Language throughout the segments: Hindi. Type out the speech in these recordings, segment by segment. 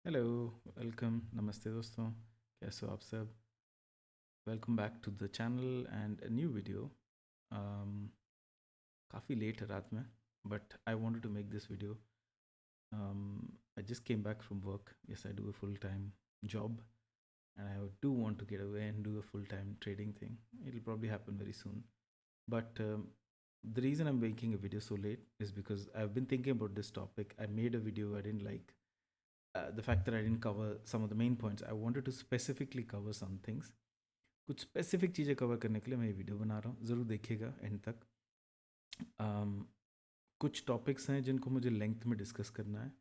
हेलो, वेलकम, नमस्ते दोस्तों। कैसे हो आप सब? Welcome back to the channel and a new video. काफ़ी लेट है रात में, but I wanted to make this video. I just came back from work. Yes, I do a full time job and I do want to get away and do a full-time trading thing. It'll probably happen very soon. But the reason I'm making a video so late is because I've been thinking about this topic. I made a video I didn't like. The fact that I didn't cover some of the main points. I wanted to specifically cover some things. कुछ स्पेसिफिक चीज़ें कवर करने के लिए मैं ये वीडियो बना रहा हूँ, ज़रूर देखिएगा एंड तक। कुछ टॉपिक्स हैं जिनको मुझे लेंथ में डिस्कस करना है,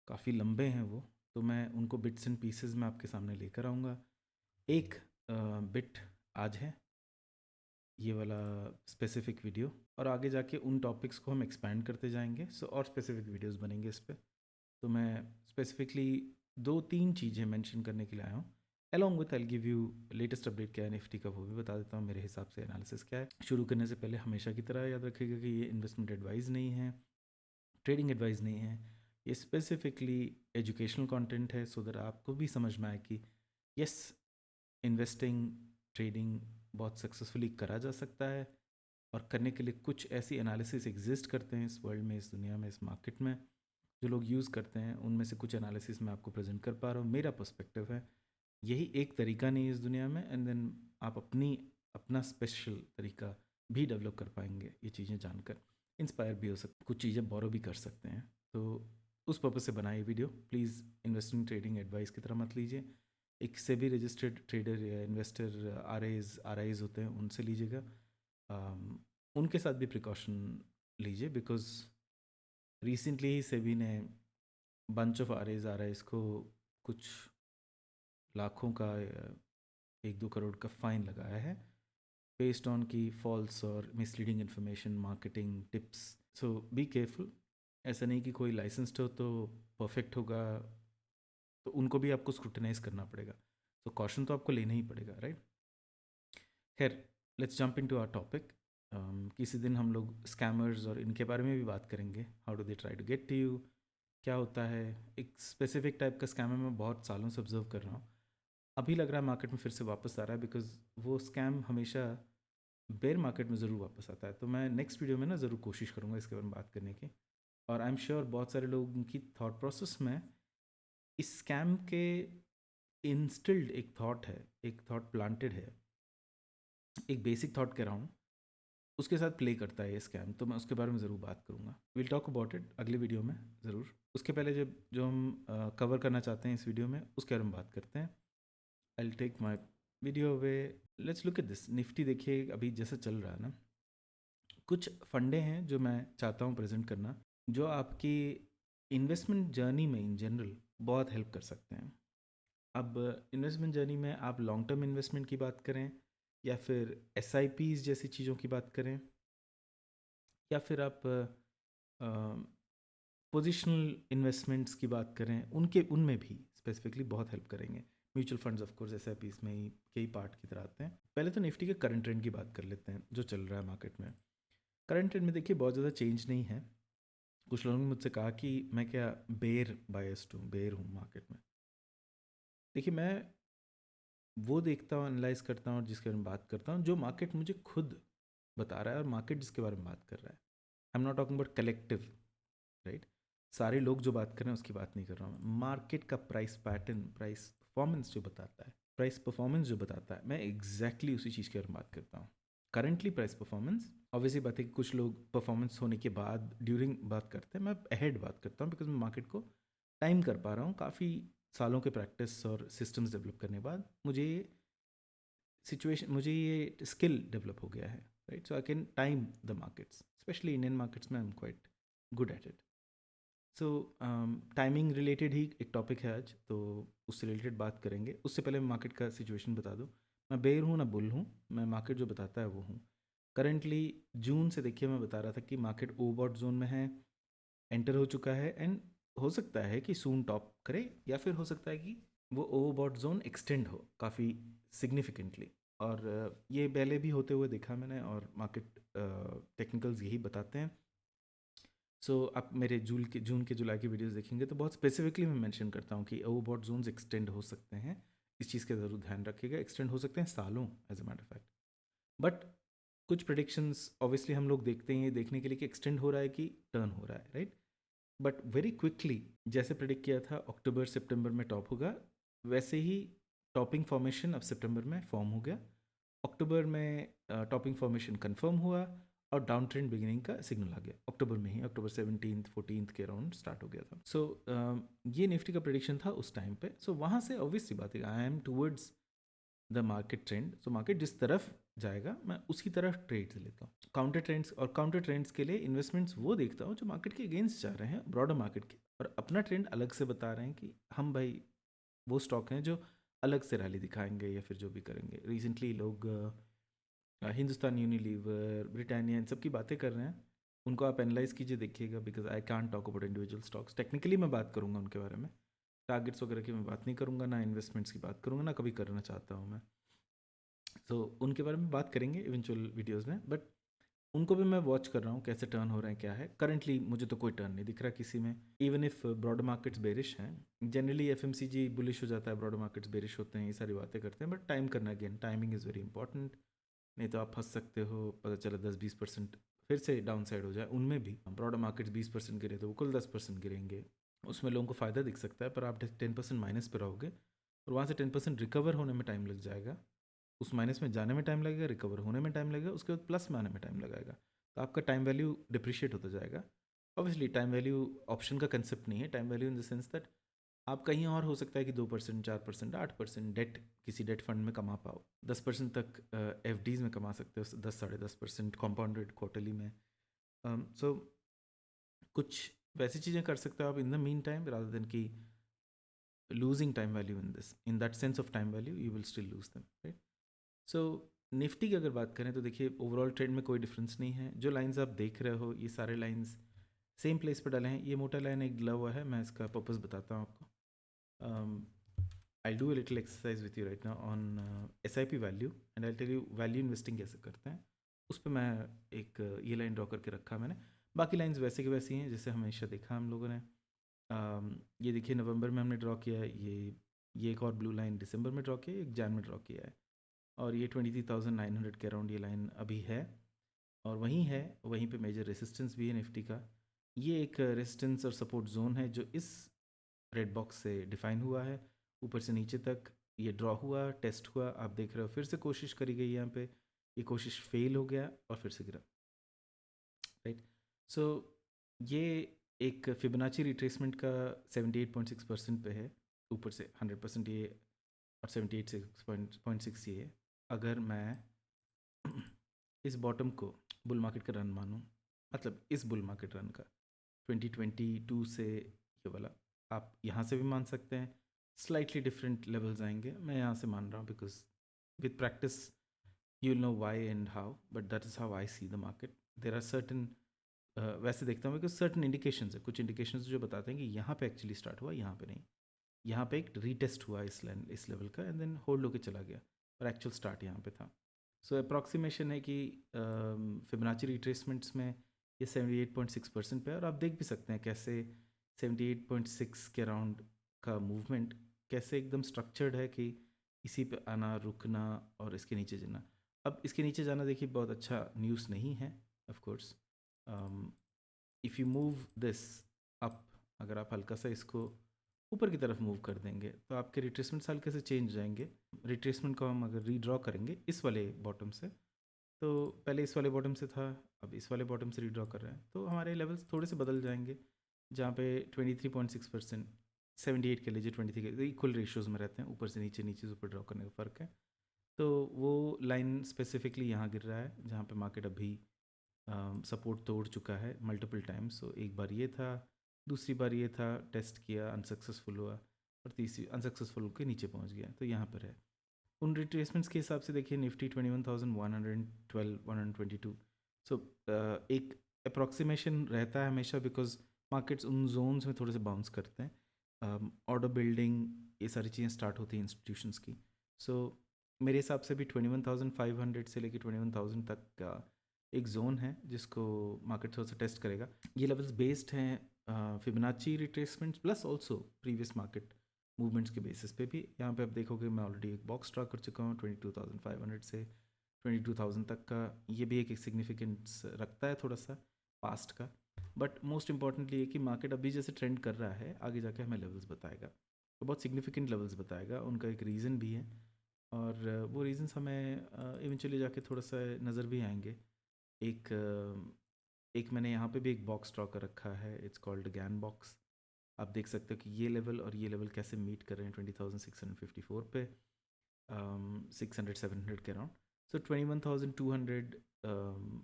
काफ़ी लंबे हैं वो, तो मैं उनको बिट्स एंड पीसेस में आपके सामने लेकर आऊँगा। एक बिट आज है ये वाला स्पेसिफिक वीडियो, और आगे जाके उन टॉपिक्स को हम एक्सपैंड करते जाएंगे। सो और स्पेसिफिक वीडियोस बनेंगे इस पर। तो मैं स्पेसिफिकली दो तीन चीज़ें मेंशन करने के लिए आया हूँ। Along with I give you latest update क्या है निफ्टी का, वो भी बता देता हूँ मेरे हिसाब से एनालिसिस क्या है। शुरू करने से पहले हमेशा की तरह याद रखिएगा कि ये इन्वेस्टमेंट एडवाइस नहीं है, ट्रेडिंग एडवाइस नहीं है, ये स्पेसिफिकली एजुकेशनल कंटेंट है, सो दैट आपको भी समझ में आए कि यस, इन्वेस्टिंग ट्रेडिंग बहुत सक्सेसफुली करा जा सकता है, और करने के लिए कुछ ऐसी एनालिसिस एग्जिस्ट करते हैं इस वर्ल्ड में, इस दुनिया में, इस मार्केट में, जो लोग यूज़ करते हैं। उनमें से कुछ एनालिसिस मैं आपको प्रेजेंट कर पा रहा हूँ, मेरा पर्सपेक्टिव है। यही एक तरीका नहीं है इस दुनिया में, एंड देन आप अपना स्पेशल तरीका भी डेवलप कर पाएंगे ये चीज़ें जानकर। इंस्पायर भी हो सकते, कुछ चीज़ें बोरो भी कर सकते हैं। तो उस पर्पज़ से बनाई video. Please investing trading advice की तरह मत लीजिए। एक से भी रजिस्टर्ड ट्रेडर या इन्वेस्टर आर आईज होते हैं, उनसे लीजिएगा। उनके साथ भी प्रिकॉशन लीजिए, बिकॉज रिसेंटली ही सेबी ने बंच ऑफ आर आईज को कुछ लाखों का 1-2 करोड़ का फ़ाइन लगाया है, बेस्ड ऑन की फॉल्स और misleading information, marketing tips. So be careful. ऐसा नहीं कि कोई लाइसेंस्ड हो तो परफेक्ट होगा, तो उनको भी आपको स्क्रूटनाइज करना पड़ेगा। तो कॉशन तो आपको लेना ही पड़ेगा, राइट? खैर, let's jump into our topic. किसी दिन हम लोग स्कैमर्स और इनके बारे में भी बात करेंगे। How do they try to get to you, क्या होता है। एक स्पेसिफिक टाइप का स्कैमर मैं बहुत सालों से ऑब्जर्व कर रहा हूँ, अभी लग रहा है मार्केट में फिर से वापस आ रहा है, बिकॉज वो स्कैम हमेशा बेयर मार्केट में ज़रूर वापस आता है। तो मैं नेक्स्ट वीडियो में ना ज़रूर कोशिश करूँगा इसके बारे में बात करने की। और आई एम श्योर बहुत सारे लोगों की थॉट प्रोसेस में इस स्कैम के इंस्टिल्ड एक थॉट है, एक थॉट प्लांटेड है, एक बेसिक थॉट कह रहा हूँ, उसके साथ प्ले करता है ये स्कैम। तो मैं उसके बारे में ज़रूर बात करूँगा। विल टॉक अबाउट इट अगले वीडियो में ज़रूर। उसके पहले जब जो हम कवर करना चाहते हैं इस वीडियो में, उसके बारे में बात करते हैं। I will take my video away. Let's look at this Nifty. देखिए अभी जैसे चल रहा है ना, कुछ फंडे हैं जो मैं चाहता हूँ प्रेजेंट करना, जो आपकी इन्वेस्टमेंट जर्नी में इन जनरल बहुत हेल्प कर सकते हैं। अब इन्वेस्टमेंट जर्नी में आप लॉन्ग टर्म इन्वेस्टमेंट की बात करें, या फिर SIPs जैसी चीज़ों की बात करें, या फिर आप पोजिशनल इन्वेस्टमेंट्स की बात करें, उनमें भी स्पेसिफिकली बहुत हेल्प करेंगे। Mutual funds of course SIPs में ही कई पार्ट की तरह आते हैं। पहले तो निफ्टी के करंट ट्रेंड की बात कर लेते हैं जो चल रहा है मार्केट में। करंट ट्रेंड में देखिए बहुत ज़्यादा चेंज नहीं है। कुछ लोगों ने मुझसे कहा कि मैं क्या बेयर बायस्ड हूँ, बेयर हूँ मार्केट में। देखिए मैं वो देखता हूँ, एनालाइज करता हूँ, जिसके बारे में बात करता हूँ जो मार्केट मुझे खुद बता रहा है, और मार्केट जिसके बारे में बात कर रहा है। I am not talking about collective, right? सारे लोग जो बात कर रहे हैं उसकी बात नहीं कर रहा हूँ। मार्केट का प्राइस पैटर्न, प्राइस परफॉर्मेंस जो बताता है, प्राइस परफॉर्मेंस जो बताता है, मैं एग्जैक्टली उसी चीज़ के बारे में बात करता हूँ। करंटली प्राइस परफॉर्मेंस, ऑब्वियसली बात है कि कुछ लोग परफॉर्मेंस होने के बाद ड्यूरिंग बात करते हैं, मैं अहेड बात करता हूँ, बिकॉज मैं मार्केट को टाइम कर पा रहा हूँ। काफ़ी सालों के प्रैक्टिस और सिस्टम्स डेवलप करने के बाद मुझे ये स्किल डेवलप हो गया है, right? So I can time the markets, especially Indian markets में I am quite good at it. So timing related ही एक टॉपिक है आज, तो उससे रिलेटेड बात करेंगे। उससे पहले मैं मार्केट का सिचुएशन बता दूँ। मैं बेयर हूँ ना बुल हूँ, मैं मार्केट जो बताता है वो हूँ। करंटली जून से देखिए मैं बता रहा था कि मार्केट ओवरबॉट जोन में है, एंटर हो चुका है, एंड हो सकता है कि सून टॉप करे, या फिर हो सकता है कि वो ओवरबॉट जोन एक्सटेंड हो काफ़ी सिग्निफिकेंटली। और ये पहले भी होते हुए देखा मैंने, और मार्केट टेक्निकल्स यही बताते हैं। आप मेरे जून के जुलाई की वीडियोस देखेंगे तो बहुत स्पेसिफिकली मैं मेंशन करता हूँ कि ओवरबॉट जोन्स एक्सटेंड हो सकते हैं। इस चीज़ का ज़रूर ध्यान रखिएगा, एक्सटेंड हो सकते हैं सालों as a matter fact. But कुछ प्रेडिक्शंस ऑब्वियसली हम लोग देखते हैं देखने के लिए कि एक्सटेंड हो रहा है कि टर्न हो रहा है, राइट। बट वेरी क्विकली जैसे प्रेडिक्ट किया था अक्टूबर सितंबर में टॉप होगा, वैसे ही टॉपिंग फॉर्मेशन अब सितंबर में फॉर्म हो गया। अक्टूबर में टॉपिंग फॉर्मेशन कंफर्म हुआ और डाउन ट्रेंड बिगिनिंग का सिग्नल आ गया अक्टूबर में ही, अक्टूबर 17th 14th के अराउंड स्टार्ट हो गया था। ये निफ्टी का प्रेडिक्शन था उस टाइम पे। वहाँ से ऑब्वियस सी बात है, I am towards the market trend. Market जिस तरफ जाएगा मैं उसी तरफ ट्रेड्स लेता हूँ। काउंटर ट्रेंड्स के लिए इन्वेस्टमेंट्स वो देखता हूँ जो मार्केट के अगेंस्ट जा रहे हैं, ब्रॉडर मार्केट के, और अपना ट्रेंड अलग से बता रहे हैं कि हम भाई वो स्टॉक हैं जो अलग से रैली दिखाएंगे या फिर जो भी करेंगे। रिसेंटली लोग हिंदुस्तान यूनिलीवर, ब्रिटानिया, इन सब की बातें कर रहे हैं। उनको आप एनालाइज कीजिए, देखिएगा, because I can't talk about individual stocks. Technically मैं बात करूँगा उनके बारे में, टारगेट्स वगैरह की मैं बात नहीं करूँगा, ना इन्वेस्टमेंट्स की बात करूँगा, ना कभी करना चाहता हूँ मैं। उनके बारे में बात करेंगे इवेंचुअल वीडियोज़ में, बट उनको भी मैं वॉच कर रहा हूँ कैसे टर्न हो रहे हैं, क्या है। करंटली मुझे तो कोई टर्न नहीं दिख रहा किसी में, even if broad markets bearish हैं। जनरली एफएमसीजी बुलिश हो जाता है, ब्रॉड मार्केट्स बेरिश होते हैं, ये सारी बातें करते हैं, बट टाइम करना, again timing is very important. नहीं तो आप फंस सकते हो, पता चला 10-20% फिर से डाउन साइड हो जाए। उनमें भी ब्रॉड मार्केट्स 20% गिरे तो वो कुल 10% गिरेंगे, उसमें लोगों को फ़ायदा दिख सकता है, पर आप 10% माइनस पर रहोगे और वहाँ से 10% रिकवर होने में टाइम लग जाएगा। उस माइनस में जाने में टाइम लगेगा, रिकवर होने में टाइम लगेगा, उसके बाद प्लस में आने में टाइम लगाएगा, तो आपका टाइम वैल्यू डिप्रिशिएट होता जाएगा। ऑब्वियसली टाइम वैल्यू ऑप्शन का कंसेप्ट नहीं है, time value in the sense that आप कहीं और हो सकता है कि 2%, 4%, 8% डेट, किसी डेट फंड में कमा पाओ, 10% तक एफ में कमा सकते हो, 10-10.5% कॉम्पाउंडेड क्वार्टरली में। कुछ वैसी चीज़ें कर सकते हो आप in the mean time, rather than कि losing time value in that sense of time value, you will still lose them, right. So Nifty की अगर बात करें तो देखिए ओवरऑल ट्रेंड में कोई डिफरेंस नहीं है। जो लाइंस आप देख रहे हो ये सारे लाइंस सेम प्लेस पर डाले हैं। ये मोटा लाइन एक डला हुआ है, मैं इसका पर्पस बताता हूँ आपको। I do a little exercise with you right now on SIP value, and I tell you value investing कैसे करते हैं। उस पर मैं एक ये लाइन ड्रॉ करके रखा मैंने। बाकी लाइंस वैसे की वैसी हैं जैसे हमेशा देखा हम लोगों ने। ये देखिए नवंबर में हमने ड्रॉ किया है, ये एक और ब्लू लाइन दिसंबर में ड्रॉ किया है, एक जैन में ड्रॉ किया है, और ये 23,900 के अराउंड ये लाइन अभी है, और वहीं पे मेजर रेसिस्टेंस भी है निफ्टी का। ये एक रेसिस्टेंस और सपोर्ट जोन है जो इस रेड बॉक्स से डिफाइन हुआ है, ऊपर से नीचे तक ये ड्रॉ हुआ, टेस्ट हुआ, आप देख रहे हो। फिर से कोशिश करी गई यहाँ पे, ये कोशिश फेल हो गया और फिर से गिरा, राइट। सो ये एक फिबोनाची रिट्रेसमेंट का 78.6% पे है, ऊपर से 100% ये, और 78.6 ये। अगर मैं इस बॉटम को बुल मार्केट का रन मानूँ, मतलब इस बुल मार्केट रन का 2022 से ये वाला, आप यहाँ से भी मान सकते हैं। स्लाइटली डिफरेंट लेवल्स आएंगे, मैं यहाँ से मान रहा हूँ because with practice you will know why and how, but that is how I see the market. There are certain, वैसे देखता हूँ बिकॉज सर्टन इंडिकेशंस है, कुछ इंडिकेशंस जो बताते हैं कि यहाँ पे एक्चुअली स्टार्ट हुआ, यहाँ पे नहीं। यहाँ पे एक रीटेस्ट हुआ इस लेवल का, एंड देन होल्ड होके चला गया, और एक्चुअल स्टार्ट यहाँ पे था। सो अप्रॉक्सीमेशन है कि फिबोनाची रिट्रेसमेंट्स में ये 78.6% पे है, और आप देख भी सकते हैं कैसे 78.6 के अराउंड का मूवमेंट कैसे एकदम स्ट्रक्चर्ड है कि इसी पे आना, रुकना और इसके नीचे जाना। अब इसके नीचे जाना देखिए बहुत अच्छा न्यूज़ नहीं है, of course. If you move this up, अगर आप हल्का सा इसको ऊपर की तरफ मूव कर देंगे तो आपके रिट्रेसमेंट हल्के से चेंज जाएंगे। रिट्रेसमेंट को हम अगर रीड्रॉ करेंगे इस वाले बॉटम से, तो पहले इस वाले बॉटम से था, अब इस वाले बॉटम से रीड्रॉ कर रहे हैं, तो हमारे लेवल्स थोड़े से बदल जाएंगे। जहाँ पे 23.6%, 78 के लीजिए, 23 के इक्वल रेशियोज़ में रहते हैं, ऊपर से नीचे, नीचे से ऊपर ड्रॉ करने का फ़र्क है। तो वो लाइन स्पेसिफिकली यहाँ गिर रहा है जहाँ पे मार्केट अभी सपोर्ट तोड़ चुका है मल्टीपल टाइम्स। सो एक बार ये था, दूसरी बार ये था, टेस्ट किया, अनसक्सेसफुल हुआ, और तीसरी अनसक्सेसफुल के नीचे पहुंच गया, तो यहाँ पर है। उन रिट्रेसमेंट्स के हिसाब से देखिए निफ्टी 21,112, 122। सो एक अप्रॉक्सीमेशन रहता है हमेशा, बिकॉज मार्केट्स उन जोन्स में थोड़े से बाउंस करते हैं। ऑर्डर बिल्डिंग, ये सारी चीज़ें स्टार्ट होती हैं इंस्टीट्यूशंस की। सो मेरे हिसाब से भी 21,500 से लेकर 21,000 तक का एक जोन है जिसको मार्केट थोड़ा सा टेस्ट करेगा। ये लेवल्स बेस्ड हैं Fibonacci retracements plus also previous market movements के बेसिस पे भी। यहाँ पे आप देखोगे मैं ऑलरेडी एक बॉक्स ड्रा कर चुका हूँ 22,500 से 22,000 तक का। ये भी एक सिग्निफिकेंस रखता है थोड़ा सा पास्ट का, बट मोस्ट इंपॉर्टेंटली ये कि मार्केट अभी जैसे ट्रेंड कर रहा है आगे जाके हमें लेवल्स बताएगा, तो बहुत सिग्निफिकेंट लेवल्स बताएगा। उनका एक रीज़न भी है और वो रीजंस हमें इवेंचुअली जाके थोड़ा सा नज़र भी आएंगे। एक मैंने यहाँ पे भी एक बॉक्स ड्रॉ कर रखा है, इट्स कॉल्ड गैन बॉक्स। आप देख सकते हो कि ये लेवल और ये लेवल कैसे मीट कर रहे हैं 20,654 पे, 600-700 के अराउंड। सो 21,200,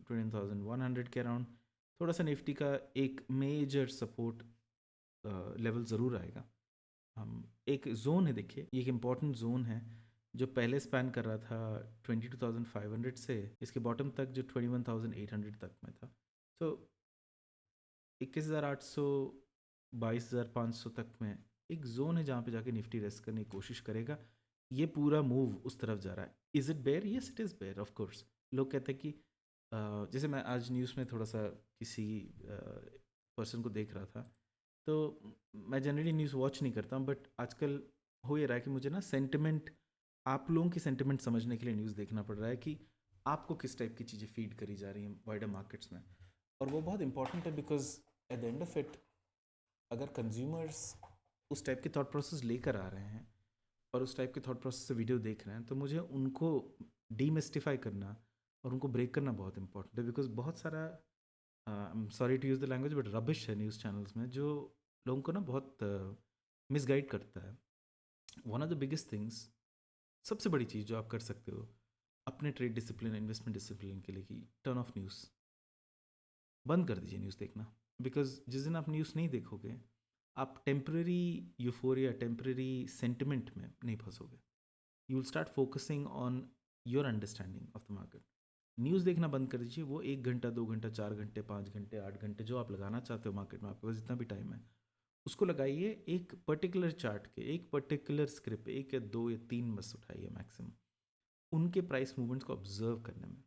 21,100 के अराउंड थोड़ा सा निफ्टी का एक मेजर सपोर्ट लेवल ज़रूर आएगा। एक जोन है, देखिए ये एक इम्पॉर्टेंट जोन है जो पहले स्पैन कर रहा था 22,500 से इसके बॉटम तक जो 21,800 तक में था। तो 21,800 22,500 तक में एक जोन है जहाँ पे जाके निफ्टी रेस्ट करने की कोशिश करेगा। ये पूरा मूव उस तरफ जा रहा है। Is it bear? Yes it is bear of course. लोग कहते हैं कि जैसे मैं आज न्यूज़ में थोड़ा सा किसी पर्सन को देख रहा था, तो मैं जनरली न्यूज़ वॉच नहीं करता हूँ, बट आजकल हो ये रहा है कि मुझे ना सेंटिमेंट, आप लोगों की सेंटिमेंट समझने के लिए न्यूज़ देखना पड़ रहा है कि आपको किस टाइप की चीज़ें फीड करी जा रही हैं वाइडर मार्केट्स में। और वो बहुत इंपॉर्टेंट है because at the end of it अगर कंज्यूमर्स उस टाइप के थॉट प्रोसेस लेकर आ रहे हैं और उस टाइप के थॉट प्रोसेस से वीडियो देख रहे हैं, तो मुझे उनको डीमिस्टिफाई करना और उनको ब्रेक करना बहुत इंपॉर्टेंट है। बिकॉज बहुत सारा, I am sorry to use the language, but rubbish है न्यूज़ चैनल्स में जो लोगों को ना बहुत मिसगाइड करता है। One of the biggest things, सबसे बड़ी चीज़ जो आप कर सकते हो अपने ट्रेड डिसिप्लिन, इन्वेस्टमेंट डिसिप्लिन के लिए, कि टर्न ऑफ न्यूज़, बंद कर दीजिए न्यूज़ देखना। बिकॉज जिस दिन आप न्यूज़ नहीं देखोगे आप टेम्प्रेरी यूफोरिया, टेम्प्रेरी सेंटिमेंट में नहीं फंसोगे। You will start focusing on your understanding of the market. News देखना बंद कर दीजिए। वो 1 घंटा, 2 घंटा, 4 घंटे, 5 घंटे, 8 घंटे जो आप लगाना चाहते हो मार्केट में, आपके पास जितना भी टाइम है उसको लगाइए एक पर्टिकुलर चार्ट के, एक पर्टिकुलर स्क्रिप्ट, एक या दो या तीन बस उठाइए मैक्सिमम, उनके प्राइस मूवमेंट्स को ऑब्जर्व करने में।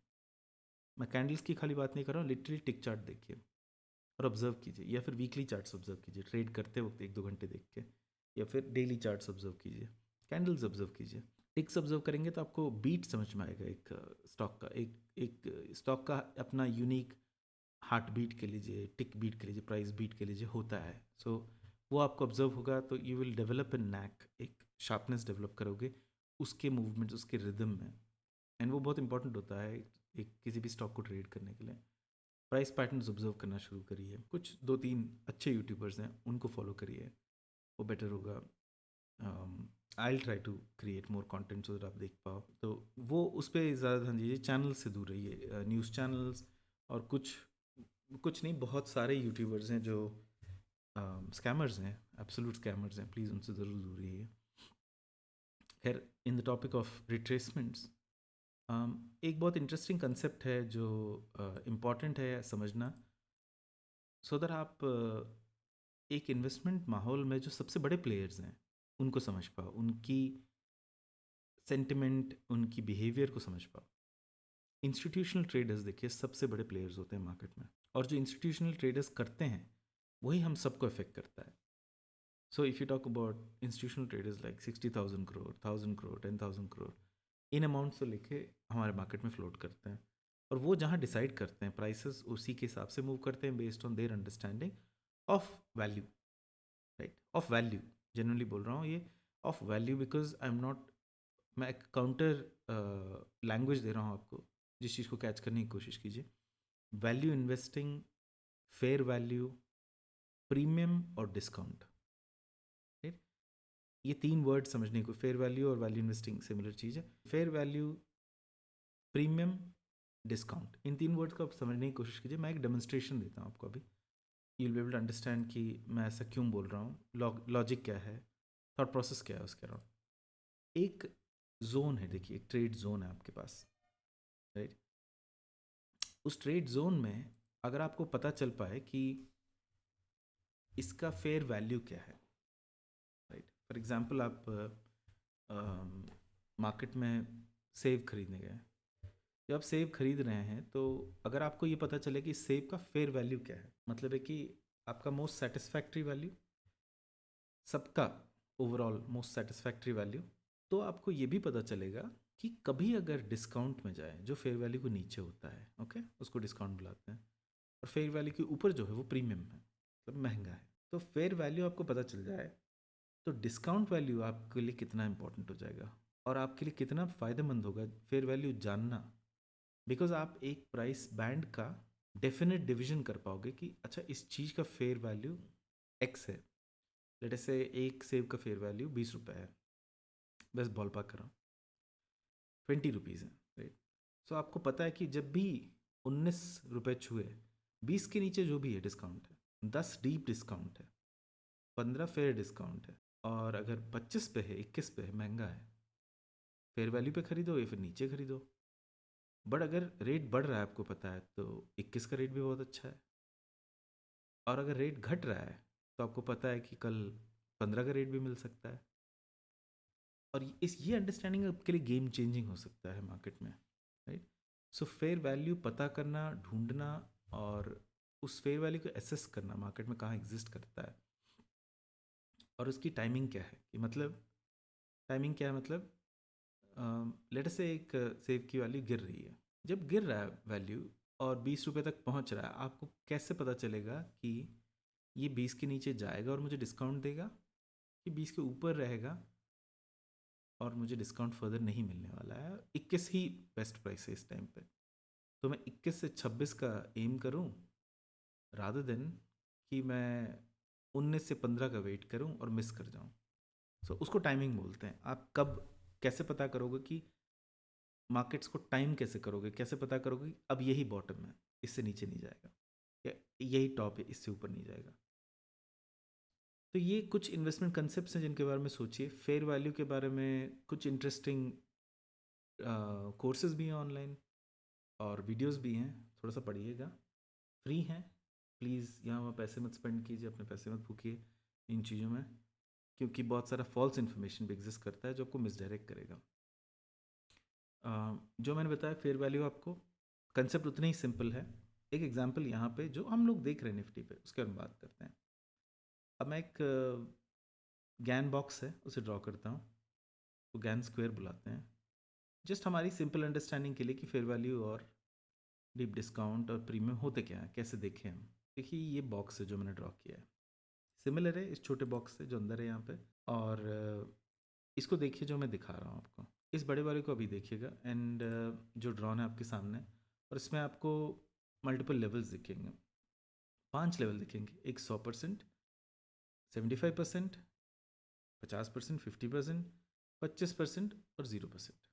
मैं कैंडल्स की खाली बात नहीं कर रहा हूँ, लिटरली टिक चार्ट देखिए और ऑब्जर्व कीजिए, या फिर वीकली चार्ट्स ऑब्जर्व कीजिए ट्रेड करते वक्त 1-2 घंटे देख के, या फिर डेली चार्ट्स ऑब्जर्व कीजिए, कैंडल्स ऑब्जर्व कीजिए। टिक्स ऑब्जर्व करेंगे तो आपको बीट समझ में आएगा एक स्टॉक का, एक स्टॉक का अपना यूनिक हार्ट बीट के लीजिए, टिक बीट के लीजिए, प्राइस बीट के लीजिए, होता है। सो वो आपको ऑब्जर्व होगा तो you will develop a knack, एक शार्पनेस डेवलप करोगे उसके मूवमेंट्स, उसके रिदम में। एंड वो बहुत इंपॉर्टेंट होता है एक किसी भी स्टॉक को ट्रेड करने के लिए। प्राइस पैटर्न्स ऑब्जर्व करना शुरू करिए। कुछ 2-3 अच्छे यूट्यूबर्स हैं उनको फॉलो करिए, वो बेटर होगा। I try to create more content so that आप देख पाओ, तो वो उस पर ज़्यादा ध्यान दीजिए। चैनल से दूर रहिए, न्यूज़ चैनल्स और कुछ नहीं, बहुत सारे यूट्यूबर्स हैं जो स्कैमर्स हैं, एब्सोल्यूट स्कैमर्स हैं, प्लीज़ उनसे ज़रूर दूर रहिए। खैर, इन द टॉपिक ऑफ रिट्रेसमेंट्स, एक बहुत इंटरेस्टिंग कंसेप्ट है जो इम्पॉर्टेंट है समझना, सो दैट आप एक इन्वेस्टमेंट माहौल में जो सबसे बड़े प्लेयर्स हैं उनको समझ पाओ, उनकी सेंटिमेंट, उनकी बिहेवियर को समझ पाओ। इंस्टीट्यूशनल ट्रेडर्स देखिए सबसे बड़े प्लेयर्स होते हैं मार्केट में, और जो इंस्टीट्यूशनल ट्रेडर्स करते हैं वही हम सबको इफेक्ट करता है। So if you talk about institutional traders like 60,000 crore, 1,000 crore, 10,000 crore, in amount से लेके हमारे मार्केट में फ्लोट करते हैं, और वो जहाँ डिसाइड करते हैं प्राइसेस उसी के हिसाब से मूव करते हैं based on their understanding of value, right, of value. Generally बोल रहा हूँ ये of value, because I am not, मैं एक काउंटर लैंग्वेज दे रहा हूँ आपको, जिस चीज़ को कैच करने की कोशिश कीजिए। Value investing, fair value, premium और डिस्काउंट, राइट, ये 3 वर्ड समझने को। फेयर वैल्यू और वैल्यू इन्वेस्टिंग सिमिलर चीज़ है। फेयर वैल्यू, प्रीमियम, डिस्काउंट, इन 3 वर्ड्स को आप समझने की कोशिश कीजिए। मैं एक डेमोन्स्ट्रेशन देता हूँ आपको अभी, you will be able to understand कि मैं ऐसा क्यों बोल रहा हूँ, लॉजिक क्या है, थॉट प्रोसेस क्या है उसके अराउंड। एक जोन है, देखिए एक ट्रेड जोन है आपके पास, राइट। उस ट्रेड जोन में अगर आपको पता चल पाए कि इसका फेयर वैल्यू क्या है, राइट। फॉर एग्जांपल आप मार्केट में सेब खरीदने गए, जब आप सेब खरीद रहे हैं तो अगर आपको ये पता चले कि सेब का फेयर वैल्यू क्या है, मतलब है कि आपका मोस्ट सेटिस्फैक्ट्री वैल्यू, सबका ओवरऑल मोस्ट सेटिस्फैक्ट्री वैल्यू, तो आपको ये भी पता चलेगा कि कभी अगर डिस्काउंट में जाए, जो फेयर वैल्यू को नीचे होता है, ओके, उसको डिस्काउंट बुलाते हैं, और फेयर वैल्यू के ऊपर जो है वो प्रीमियम है, मतलब महंगा है, तो फेयर वैल्यू आपको पता चल जाए तो डिस्काउंट वैल्यू आपके लिए कितना इंपॉर्टेंट हो जाएगा और आपके लिए कितना फ़ायदेमंद होगा फेयर वैल्यू जानना। बिकॉज आप एक प्राइस बैंड का डेफिनेट डिवीजन कर पाओगे कि अच्छा इस चीज़ का फेयर वैल्यू एक्स है। लेट से एक सेब का फेयर वैल्यू 20 रुपये है, बस बॉल पाक कर रहा हूँ, 20 रुपीज़ है, राइट। सो आपको पता है कि जब भी 19 रुपये छुए, 20 के नीचे जो भी है डिस्काउंट है, 10 डीप डिस्काउंट है, 15 फेयर डिस्काउंट है, और अगर 25 पे है, 21 पे है, महंगा है, फेयर वैल्यू पे खरीदो या फिर नीचे खरीदो। बट अगर रेट बढ़ रहा है आपको पता है तो 21 का रेट भी बहुत अच्छा है, और अगर रेट घट रहा है तो आपको पता है कि कल 15 का रेट भी मिल सकता है। और ये अंडरस्टैंडिंग आपके लिए गेम चेंजिंग हो सकता है मार्केट में, राइट। सो फेयर वैल्यू पता करना, ढूंढना, और उस फेयर वैल्यू को एसेस करना मार्केट में कहाँ एग्जिस्ट करता है, और उसकी टाइमिंग क्या है, कि मतलब टाइमिंग क्या है, मतलब लेट से एक सेब की वैल्यू गिर रही है, जब गिर रहा है वैल्यू और 20 रुपये तक पहुंच रहा है, आपको कैसे पता चलेगा कि ये 20 के नीचे जाएगा और मुझे डिस्काउंट देगा, कि 20 के ऊपर रहेगा और मुझे डिस्काउंट फर्दर नहीं मिलने वाला है, 21 ही बेस्ट प्राइस है इस टाइम पे, तो मैं 21 से 26 का एम करूं रादर देन कि मैं 19 से 15 का वेट करूं और मिस कर जाऊं। सो उसको टाइमिंग बोलते हैं। आप कब कैसे पता करोगे कि मार्केट्स को टाइम कैसे करोगे, कैसे पता करोगे कि अब यही बॉटम है, इससे नीचे नहीं जाएगा, या यही टॉप है, इससे ऊपर नहीं जाएगा। तो ये कुछ इन्वेस्टमेंट कंसेप्ट हैं जिनके बारे में सोचिए। फेयर वैल्यू के बारे में कुछ इंटरेस्टिंग कोर्सेज भी हैं ऑनलाइन और वीडियोस भी हैं, थोड़ा सा पढ़िएगा, फ्री हैं। प्लीज़ यहाँ वहाँ पैसे मत स्पेंड कीजिए, अपने पैसे मत फूकिए इन चीज़ों में, क्योंकि बहुत सारा फॉल्स इन्फॉर्मेशन भी एग्जिस्ट करता है जो आपको मिसडायरेक्ट करेगा। जो मैंने बताया फेयर वैल्यू, आपको कंसेप्ट उतना ही सिंपल है। एक एग्जांपल यहाँ पे जो हम लोग देख रहे हैं निफ्टी पे, उसके बारे में बात करते हैं। अब मैं एक गैन बॉक्स है उसे ड्रॉ करता हूँ, वो गैन स्क्वायर बुलाते हैं, जस्ट हमारी सिंपल अंडरस्टैंडिंग के लिए कि फेयर वैल्यू और डीप डिस्काउंट और प्रीमियम होते क्या हैं, कैसे देखें हम। देखिए ये बॉक्स है जो मैंने ड्रॉ किया है, सिमिलर है इस छोटे बॉक्स से जो अंदर है यहाँ पे, और इसको देखिए जो मैं दिखा रहा हूँ आपको, इस बड़े वाले को अभी देखिएगा, एंड जो ड्रॉन है आपके सामने, और इसमें आपको मल्टीपल लेवल्स दिखेंगे, 5 लेवल दिखेंगे, एक 100%, 75%, 50%, 50%, 25% और 0%।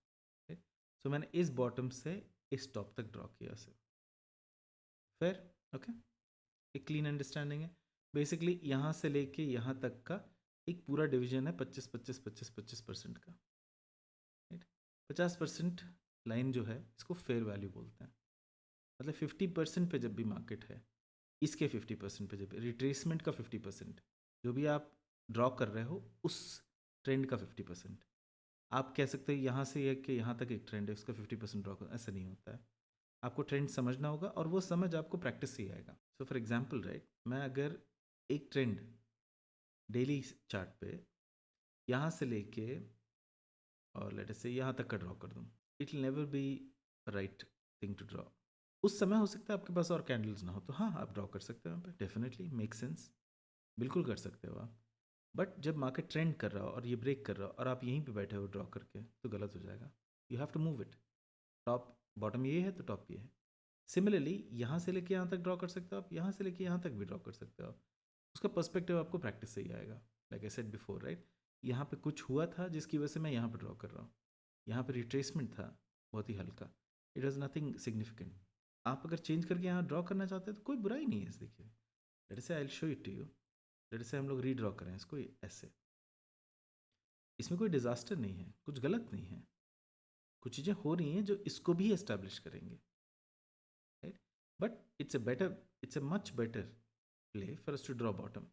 सो मैंने इस बॉटम से इस टॉप तक ड्रॉ किया इसे, फिर ओके, एक क्लीन अंडरस्टैंडिंग है। बेसिकली यहाँ से लेके यहाँ तक का एक पूरा डिवीजन है 25-25-25-25% का, राइट। 50% लाइन जो है इसको फेयर वैल्यू बोलते हैं, मतलब 50% पे जब भी मार्केट है, इसके 50% पे जब रिट्रेसमेंट का 50%, जो भी आप ड्रॉ कर रहे हो उस ट्रेंड का 50%, आप कह सकते हैं यहाँ से कि यहाँ तक एक ट्रेंड है उसका 50% ड्रॉ कर, ऐसा नहीं होता है। आपको ट्रेंड समझना होगा और वो समझ आपको प्रैक्टिस से ही आएगा। सो फॉर एग्जांपल, राइट, मैं अगर एक ट्रेंड डेली चार्ट पे यहाँ से लेके और लेट अस से यहाँ तक का ड्रॉ कर दूँ, it will never be right thing to draw. उस समय हो सकता है आपके पास और कैंडल्स ना हो, तो हाँ आप ड्रॉ कर सकते हो यहाँ पे, डेफिनेटली मेक सेंस, बिल्कुल कर सकते हो आप। बट जब मार्केट ट्रेंड कर रहा हो और ये ब्रेक कर रहा हो और आप यहीं पे बैठे हो ड्रॉ करके, तो गलत हो जाएगा। You have to move it, top bottom ये है तो टॉप ये है। सिमिलरली यहाँ से लेके यहाँ तक ड्रॉ कर सकते हो आप, यहाँ से लेके यहाँ तक भी ड्रॉ कर सकते हो आप। उसका पर्सपेक्टिव आपको प्रैक्टिस से ही आएगा। Like I said before, right, यहाँ पे कुछ हुआ था जिसकी वजह से मैं यहाँ पे ड्रॉ कर रहा हूँ, यहाँ पे रिट्रेसमेंट था बहुत ही हल्का, इट वॉज नथिंग सिग्निफिकेंट। आप अगर चेंज करके यहाँ ड्रॉ करना चाहते हैं तो कोई बुराई नहीं है इस, देखिए let's say I will show it to you, let's say हम लोग रीड्रॉ करें इसको ऐसे, इसमें कोई डिजास्टर नहीं है, कुछ गलत नहीं है, कुछ चीज़ें हो रही हैं जो इसको भी एस्टैब्लिश करेंगे, right. But it's a much better play for us to draw bottom,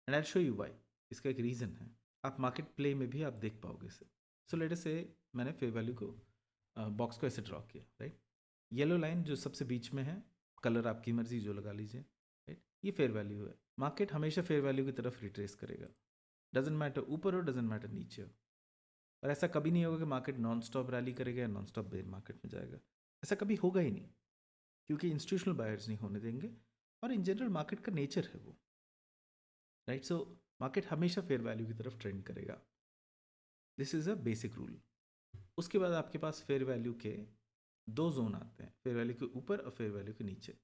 and I show you why. इसका एक रीज़न है, आप मार्केट प्ले में भी आप देख पाओगे इसे। सो लेट अस से मैंने फेयर वैल्यू को बॉक्स को ऐसे ड्रॉ किया, राइट। येलो लाइन जो सबसे बीच में है, कलर आपकी मर्जी जो लगा लीजिए, राइट, ये फेयर वैल्यू है। मार्केट हमेशा फेयर वैल्यू की तरफ रिट्रेस करेगा, डजेंट मैटर ऊपर हो, डजेंट मैटर नीचे हो। और ऐसा कभी नहीं होगा कि मार्केट नॉन स्टॉप रैली करेगा या नॉन स्टॉप बेयर मार्केट में जाएगा, ऐसा कभी होगा ही नहीं, क्योंकि इंस्टीट्यूशनल बायर्स नहीं होने देंगे और इन जनरल मार्केट का नेचर है वो, राइट। सो मार्केट हमेशा फेयर वैल्यू की तरफ ट्रेंड करेगा, this is a basic rule. उसके बाद आपके पास फेयर वैल्यू के दो जोन आते हैं, फेयर वैल्यू के ऊपर और फेयर वैल्यू के नीचे।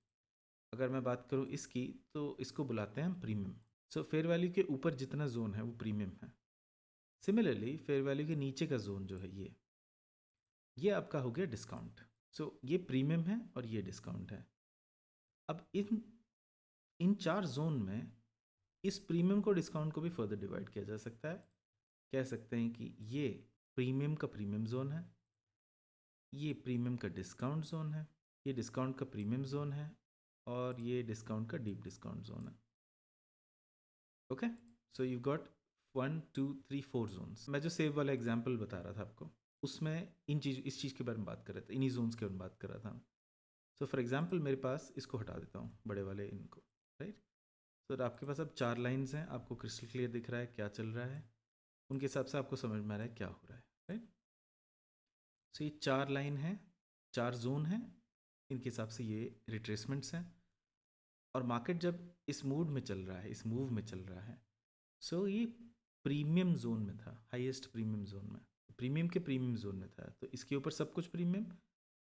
अगर मैं बात करूँ इसकी, तो इसको बुलाते हैं हम प्रीमियम। सो फेयर वैल्यू के ऊपर जितना जोन है वो प्रीमियम है। सिमिलरली फेयर वैल्यू के नीचे का जोन जो है ये आपका हो गया डिस्काउंट। सो ये प्रीमियम है और ये डिस्काउंट है। अब इन चार जोन में इस प्रीमियम को डिस्काउंट को भी फर्दर डिवाइड किया जा सकता है। कह सकते हैं कि ये प्रीमियम का प्रीमियम जोन है, ये प्रीमियम का डिस्काउंट जोन है, ये डिस्काउंट का प्रीमियम जोन है, और ये डिस्काउंट का डीप डिस्काउंट जोन है। Okay, so you got 1 2 3 4 zones. मैं जो सेव वाला एग्जांपल बता रहा था आपको, उसमें इस चीज़ के बारे में बात कर रहा था, इन्हीं जोन्स के बारे में बात कर रहा था। सो फॉर एग्जांपल मेरे पास, इसको हटा देता हूँ बड़े वाले इनको, राइट। सो आपके पास अब 4 लाइंस हैं, आपको क्रिस्टल क्लियर दिख रहा है क्या चल रहा है, उनके हिसाब से आपको समझ में आ रहा है क्या हो रहा है, राइट। सो ये 4 लाइन हैं, 4 जोन हैं, इनके हिसाब से ये रिट्रेसमेंट्स हैं। और मार्केट जब इस मूड में चल रहा है, इस मूव में चल रहा है, सो ये प्रीमियम जोन में था, हाईएस्ट प्रीमियम जोन में, प्रीमियम के प्रीमियम जोन में था। तो इसके ऊपर सब कुछ प्रीमियम,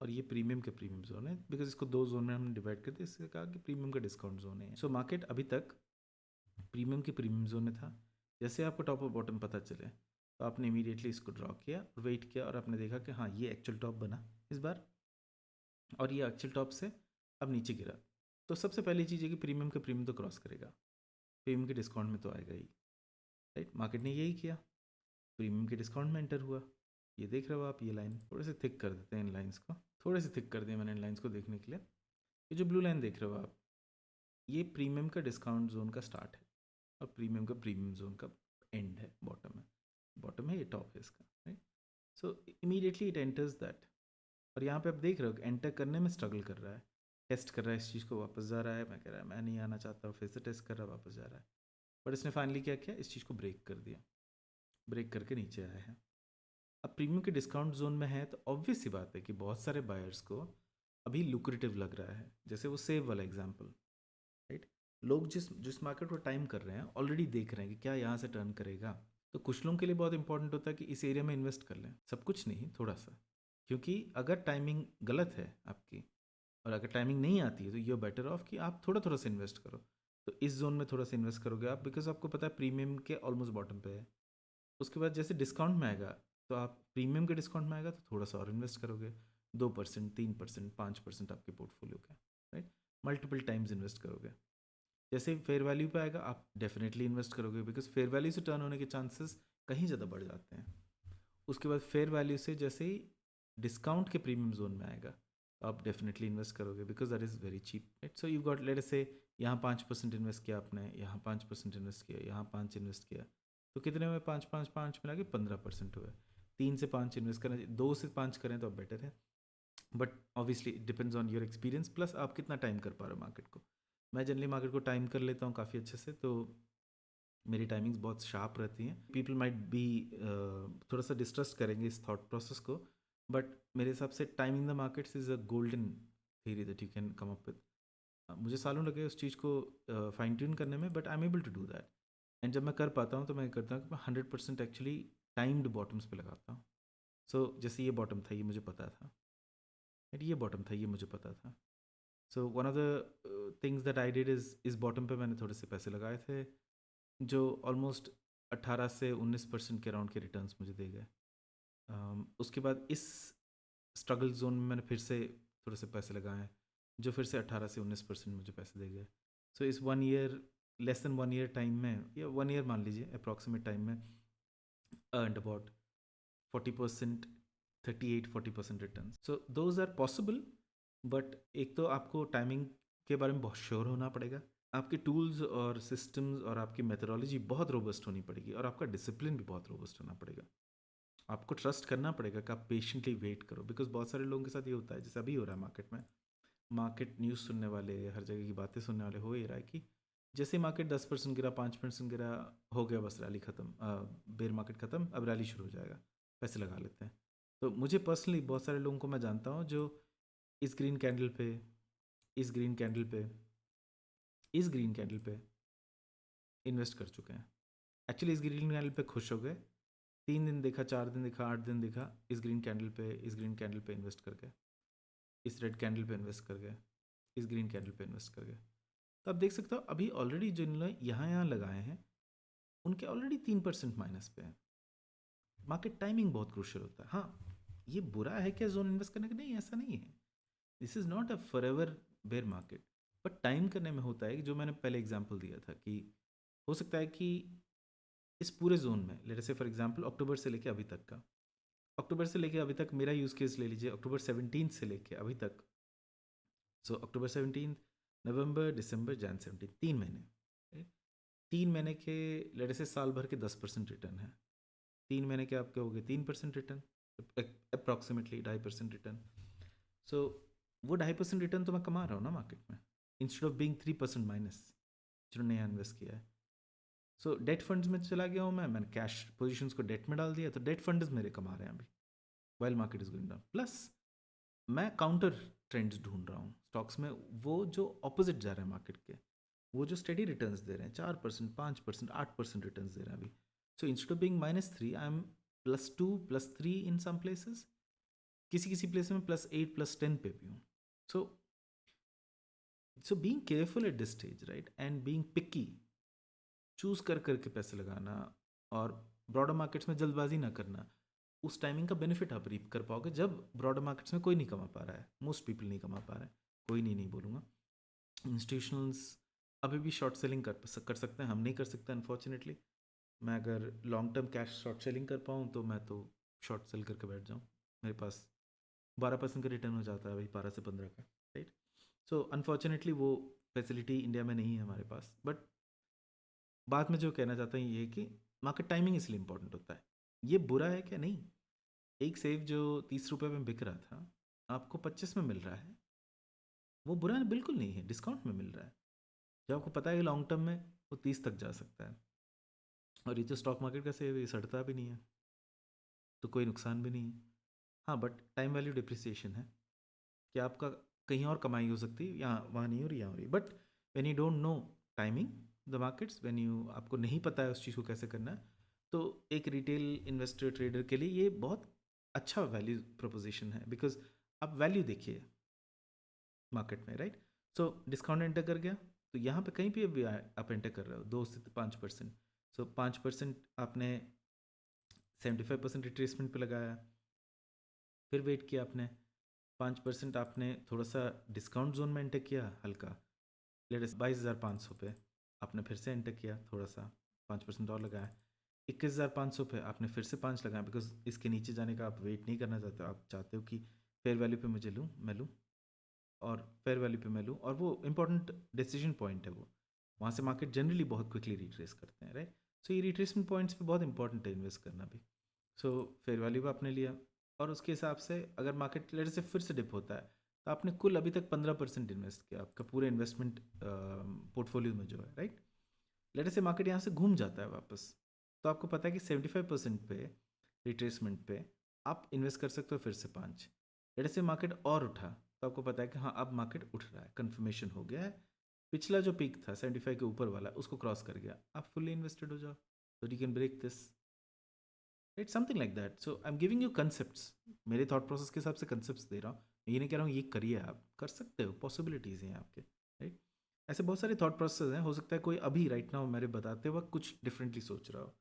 और ये प्रीमियम के प्रीमियम जोन है, बिकॉज इसको दो जोन में हमने डिवाइड कर दिया, इससे कहा कि प्रीमियम का डिस्काउंट जोन है। सो मार्केट अभी तक प्रीमियम के प्रीमियम जोन में था। जैसे आपको टॉप और बॉटम पता चले, तो आपने इमीडिएटली इसको ड्रॉ किया, वेट किया, और आपने देखा कि हाँ ये एक्चुअल टॉप बना इस बार, और ये एक्चुअल टॉप से अब नीचे गिरा। तो सबसे पहली चीज़ है कि प्रीमियम का प्रीमियम तो क्रॉस करेगा, प्रीमियम के डिस्काउंट में तो आएगा ही, राइट। मार्केट ने यही किया, प्रीमियम के डिस्काउंट में एंटर हुआ। ये देख रहे हो आप, ये लाइन थोड़े से थिक कर देते हैं, इन लाइंस को थोड़े से थिक कर दिया मैंने इन लाइंस को देखने के लिए। ये जो ब्लू लाइन देख रहे हो आप, ये प्रीमियम का डिस्काउंट जोन का स्टार्ट है, और प्रीमियम का प्रीमियम जोन का एंड है, बॉटम है, ये टॉप है इसका, right. So immediately it enters that, और यहाँ पे आप देख रहे हो एंटर करने में स्ट्रगल कर रहा है, टेस्ट कर रहा है इस चीज़ को, वापस जा रहा है, मैं कह रहा है मैं नहीं आना चाहता, फिर से टेस्ट कर रहा है, वापस जा रहा है, बट इसने फाइनली क्या किया, इस चीज़ को ब्रेक कर दिया, ब्रेक करके नीचे आया है। अब प्रीमियम के डिस्काउंट जोन में है, तो ऑब्वियस सी बात है कि बहुत सारे बायर्स को अभी लुक्रेटिव लग रहा है, जैसे वो सेव वाला एग्जांपल, राइट। लोग जिस जिस मार्केट को टाइम कर रहे हैं, ऑलरेडी देख रहे हैं कि क्या यहाँ से टर्न करेगा। तो कुछ लोगों के लिए बहुत इंपॉर्टेंट होता है कि इस एरिया में इन्वेस्ट कर लें, सब कुछ नहीं, थोड़ा सा, क्योंकि अगर टाइमिंग गलत है आपकी, और अगर टाइमिंग नहीं आती है, तो यू बेटर ऑफ कि आप थोड़ा थोड़ा सा इन्वेस्ट करो। तो इस जोन में थोड़ा सा इन्वेस्ट करोगे आप, बिकॉज आपको पता है प्रीमियम के ऑलमोस्ट बॉटम पे है। उसके बाद जैसे डिस्काउंट में आएगा, तो आप प्रीमियम के डिस्काउंट में आएगा तो थोड़ा सा और इन्वेस्ट करोगे, 2% 3% 5% आपके पोर्टफोलियो का, राइट। मल्टीपल टाइम्स इन्वेस्ट करोगे। जैसे फेयर वैल्यू पे आएगा, आप डेफिनेटली इन्वेस्ट करोगे, बिकॉज फेयर वैल्यू से टर्न होने के चांसेस कहीं ज़्यादा बढ़ जाते हैं। उसके बाद फेयर वैल्यू से जैसे ही डिस्काउंट के प्रीमियम जोन में आएगा, तो आप डेफिनेटली इन्वेस्ट करोगे, because that is very cheap, right. So you got, let us say यहाँ 5% इन्वेस्ट किया आपने, यहाँ 5% इन्वेस्ट किया, यहाँ 5 इन्वेस्ट किया, तो कितने हुए, 5 मिला के 15% हुए। 3 से 5 इन्वेस्ट करें, 2 से 5 करें तो बेटर है, but obviously it depends on your experience, plus आप कितना टाइम कर पा रहे हो मार्केट को। मैं जनरली मार्केट को टाइम कर लेता हूँ काफ़ी अच्छे से, तो मेरी टाइमिंग्स बहुत शार्प रहती हैं। पीपल माइट बी थोड़ा सा डिस्ट्रस्ट करेंगे इस थॉट प्रोसेस को, बट मेरे हिसाब से timing the markets is a golden theory that you can come up with. मुझे सालों लगे उस चीज़ को फाइन ट्यून करने में, but I am able to do that. And जब मैं कर पाता हूँ, तो मैं करता हूँ कि मैं 100% एक्चुअली टाइम्ड बॉटम्स पे लगाता हूँ। सो जैसे ये बॉटम था, ये मुझे पता था, एंड ये बॉटम था, ये मुझे पता था। So one of the things that I did इस बॉटम पे मैंने थोड़े से पैसे लगाए थे, जो ऑलमोस्ट 18 से 19% के अराउंड के रिटर्न्स मुझे दे गए। उसके बाद इस स्ट्रगल जोन में मैंने फिर से थोड़े से पैसे लगाए, जो फिर से 18 से 19% मुझे पैसे दे गए। सो इस 1 year, less than 1 year time में, या 1 ईयर मान लीजिए अप्रॉक्सीमेट टाइम में, earned about 40%, 38-40% return. So those are possible, but एक तो आपको टाइमिंग के बारे में बहुत श्योर होना पड़ेगा, आपके टूल्स और सिस्टम्स और आपकी मेथडोलॉजी बहुत रोबस्ट होनी पड़ेगी, और आपका डिसिप्लिन भी बहुत रोबस्ट होना पड़ेगा। आपको ट्रस्ट करना पड़ेगा कि आप पेशेंटली वेट करो, बिकॉज बहुत सारे लोगों के साथ ये होता है, जैसे अभी हो रहा है मार्केट में। मार्केट न्यूज़ सुनने वाले, हर जगह की बातें सुनने वाले हो ही रहा है कि जैसे मार्केट 10% गिरा, 5% गिरा, हो गया बस रैली ख़त्म, बेयर मार्केट ख़त्म, अब रैली शुरू हो जाएगा, पैसे लगा लेते हैं। तो मुझे पर्सनली बहुत सारे लोगों को मैं जानता हूँ जो इस ग्रीन कैंडल पे, इस ग्रीन कैंडल पे, इस ग्रीन कैंडल पे इन्वेस्ट कर चुके हैं। एक्चुअली इस ग्रीन कैंडल पे खुश हो गए, 3 दिन देखा, 4 दिन देखा, 8 दिन देखा, इस ग्रीन कैंडल पे, इस ग्रीन कैंडल पे इन्वेस्ट कर गए, इस रेड कैंडल पे इन्वेस्ट कर गए, इस ग्रीन कैंडल पे इन्वेस्ट कर गए। तो आप देख सकते हो अभी ऑलरेडी जो इन्होंने यहाँ लगाए हैं उनके ऑलरेडी 3% माइनस पे है। मार्केट टाइमिंग बहुत क्रूशियल होता है। हाँ, ये बुरा है क्या जोन इन्वेस्ट करने का? नहीं, ऐसा नहीं है। This is not a forever bear market, but time करने में होता है कि जो मैंने पहले एग्जाम्पल दिया था कि हो सकता है कि इस पूरे जोन में, लेट से फॉर एग्जाम्पल अक्टूबर से लेके अभी तक का, अक्टूबर से लेके अभी तक मेरा यूज़ केस ले लीजिए, अक्टूबर 17 से लेके अभी तक। सो अक्टूबर 17, नवंबर, दिसंबर, जैन 17, 3 महीने, right? 3 महीने के लेट से साल भर के 10% रिटर्न है। 3 महीने के आपके हो गए 3% रिटर्न, अप्रॉक्सीमेटली 2.5% रिटर्न। सो वो 2.5% रिटर्न तो मैं कमा रहा हूँ ना मार्केट में, इंस्टेड ऑफ बीइंग 3% माइनस जिन्होंने यहाँ इन्वेस्ट किया है। सो डेट फंड्स में चला गया हूँ मैंने कैश पोजीशंस को डेट में डाल दिया, तो डेट फंड्स मेरे कमा रहे हैं अभी while market is going down. Plus मैं काउंटर ट्रेंड्स ढूंढ रहा हूँ स्टॉक्स में, वो जो ऑपोजिट जा रहे हैं मार्केट के, वो जो स्टेडी रिटर्न्स दे रहे हैं, 4%, 5%, 8% रिटर्न्स दे रहे हैं अभी। So instead of being -3 I am +2, +3 in some places, किसी किसी प्लेस में +8, +10 पे भी हूँ। So being careful at this stage, right, and being picky, choose कर करके पैसे लगाना और ब्रॉडर मार्केट्स में जल्दबाजी ना करना, उस टाइमिंग का बेनिफिट आप रीप कर पाओगे जब ब्रॉडर मार्केट्स में कोई नहीं कमा पा रहा है, मोस्ट पीपल नहीं कमा पा रहे हैं, कोई नहीं बोलूँगा। इंस्टीट्यूशनल्स अभी भी शॉर्ट सेलिंग कर सकते हैं, हम नहीं कर सकते अनफॉर्चुनेटली। मैं अगर long term cash short selling कर पाऊँ तो मैं तो शॉर्ट सेल करके बैठ जाऊँ, मेरे पास 12% का रिटर्न हो जाता है भाई, 12 से 15 का, राइट। सो अनफॉर्चुनेटली वो फैसिलिटी इंडिया में नहीं है हमारे पास। बट बाद में जो कहना चाहता हूँ ये है कि मार्केट टाइमिंग इसलिए इंपॉर्टेंट होता है। ये बुरा है क्या? नहीं। एक सेब जो 30 रुपये में बिक रहा था, आपको 25 में मिल रहा है, वो बुरा बिल्कुल नहीं है, डिस्काउंट में मिल रहा है। जब आपको पता है कि लॉन्ग टर्म में वो 30 तक जा सकता है, और ये जो स्टॉक मार्केट का सेब, ये सड़ता भी नहीं है, तो कोई नुकसान भी नहीं है। हाँ, बट टाइम वैल्यू डिप्रिसिएशन है कि आपका कहीं और कमाई हो सकती है, यहाँ वहाँ नहीं हो रही, यहाँ हो रही। But when you don't know timing the markets, when you, आपको नहीं पता है उस चीज़ को कैसे करना है, तो एक रिटेल इन्वेस्टर ट्रेडर के लिए ये बहुत अच्छा वैल्यू प्रोपोजिशन है, बिकॉज आप वैल्यू देखिए मार्केट में, राइट। सो डिस्काउंट एंटर कर गया, तो यहाँ पे कहीं भी आप एंटर कर रहे हो 2 से 5%। सो 5% आपने 75% रिट्रेसमेंट पे लगाया, फिर वेट किया आपने, 5% आपने थोड़ा सा डिस्काउंट जोन में एंटर किया हल्का, लेट 22,500 पे आपने फिर से एंटर किया, थोड़ा सा 5% और लगाया, 21,500 पे आपने फिर से 5 लगाया, बिकॉज इसके नीचे जाने का आप वेट नहीं करना चाहते हो, आप चाहते हो कि फेयर वैल्यू पे मुझे मैं लूँ, और फेयर वैल्यू पे मैं लूँ, और वो इंपॉर्टेंट डिसीजन पॉइंट है वो, वहाँ से मार्केट जनरली बहुत क्विकली रिट्रेस करते हैं, राइट। सो ये रिट्रेसमेंट पॉइंट्स पे बहुत इंपॉर्टेंट है इन्वेस्ट करना भी। सो फेयर वैल्यू पे आपने लिया, और उसके हिसाब से अगर मार्केट लेट से फिर से डिप होता है, तो आपने कुल अभी तक 15% इन्वेस्ट किया आपका पूरे इन्वेस्टमेंट पोर्टफोलियो में जो है, राइट। लेट से मार्केट यहाँ से घूम जाता है वापस, तो आपको पता है कि 75% पे रिट्रेसमेंट पे आप इन्वेस्ट कर सकते हो फिर से 5। लेट से मार्केट और उठा, तो आपको पता है कि हाँ अब मार्केट उठ रहा है, कन्फर्मेशन हो गया है, पिछला जो पीक था 75 के ऊपर वाला उसको क्रॉस कर गया, आप फुल्ली इन्वेस्टेड हो जाओ, तो you can break this, it's something like that. So I am giving you concepts, मेरे थॉट प्रोसेस के हिसाब से कंसेप्ट्स दे रहा हूँ, मैं ये नहीं कह रहा हूँ ये करिए, आप कर सकते हो, पॉसिबिलिटीज़ हैं आपके, राइट। ऐसे बहुत सारे थॉट प्रोसेस हैं, हो सकता है कोई अभी राइट नाउ मेरे बताते वक्त कुछ डिफरेंटली सोच रहा हो।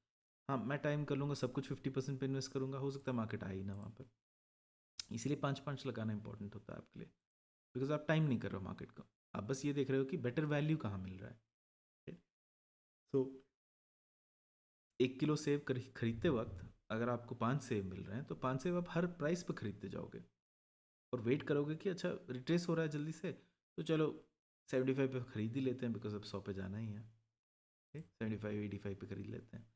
हाँ, मैं टाइम कर लूँगा, सब कुछ 50% पे इन्वेस्ट करूँगा, हो सकता है मार्केट आए ही ना वहाँ पर। इसीलिए 5-5 लगाना इंपॉर्टेंट होता है आपके लिए, बिकॉज आप टाइम नहीं कर रहे हो मार्केट का, आप बस ये देख रहे हो कि बेटर वैल्यू कहाँ मिल रहा है। सो 1 किलो सेब खरीदते वक्त अगर आपको 5 सेब मिल रहे हैं, तो 5 सेब आप हर प्राइस पर खरीदते जाओगे, और वेट करोगे कि अच्छा रिट्रेस हो रहा है जल्दी से, तो चलो 75 पे खरीद ही लेते हैं, बिकॉज अब 100 पे जाना ही है, 75, 85 पे खरीद लेते हैं।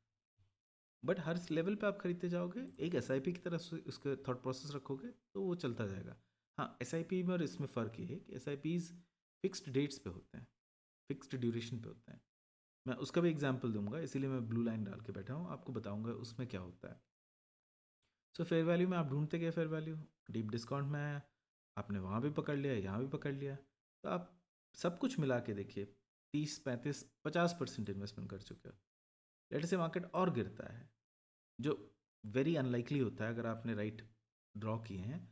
बट हर लेवल पे आप खरीदते जाओगे, एक SIP की तरह उसका थॉट प्रोसेस रखोगे तो वो चलता जाएगा। हाँ, SIP में और इसमें फ़र्क ये है कि SIPs फिक्स्ड डेट्स पे होते हैं, फिक्स्ड ड्यूरेशन पे होते हैं। मैं उसका भी एग्जांपल दूंगा, इसीलिए मैं ब्लू लाइन डाल के बैठा हूँ, आपको बताऊंगा उसमें क्या होता है। सो फेयर वैल्यू में आप ढूंढते गए फेयर वैल्यू, डीप डिस्काउंट में आया, आपने वहाँ भी पकड़ लिया, यहाँ भी पकड़ लिया, तो आप सब कुछ मिला के देखिए 30, 35, 50% इन्वेस्टमेंट कर चुके हो। लेट से मार्केट और गिरता है, जो वेरी अनलाइकली होता है, अगर आपने राइट ड्रॉ किए हैं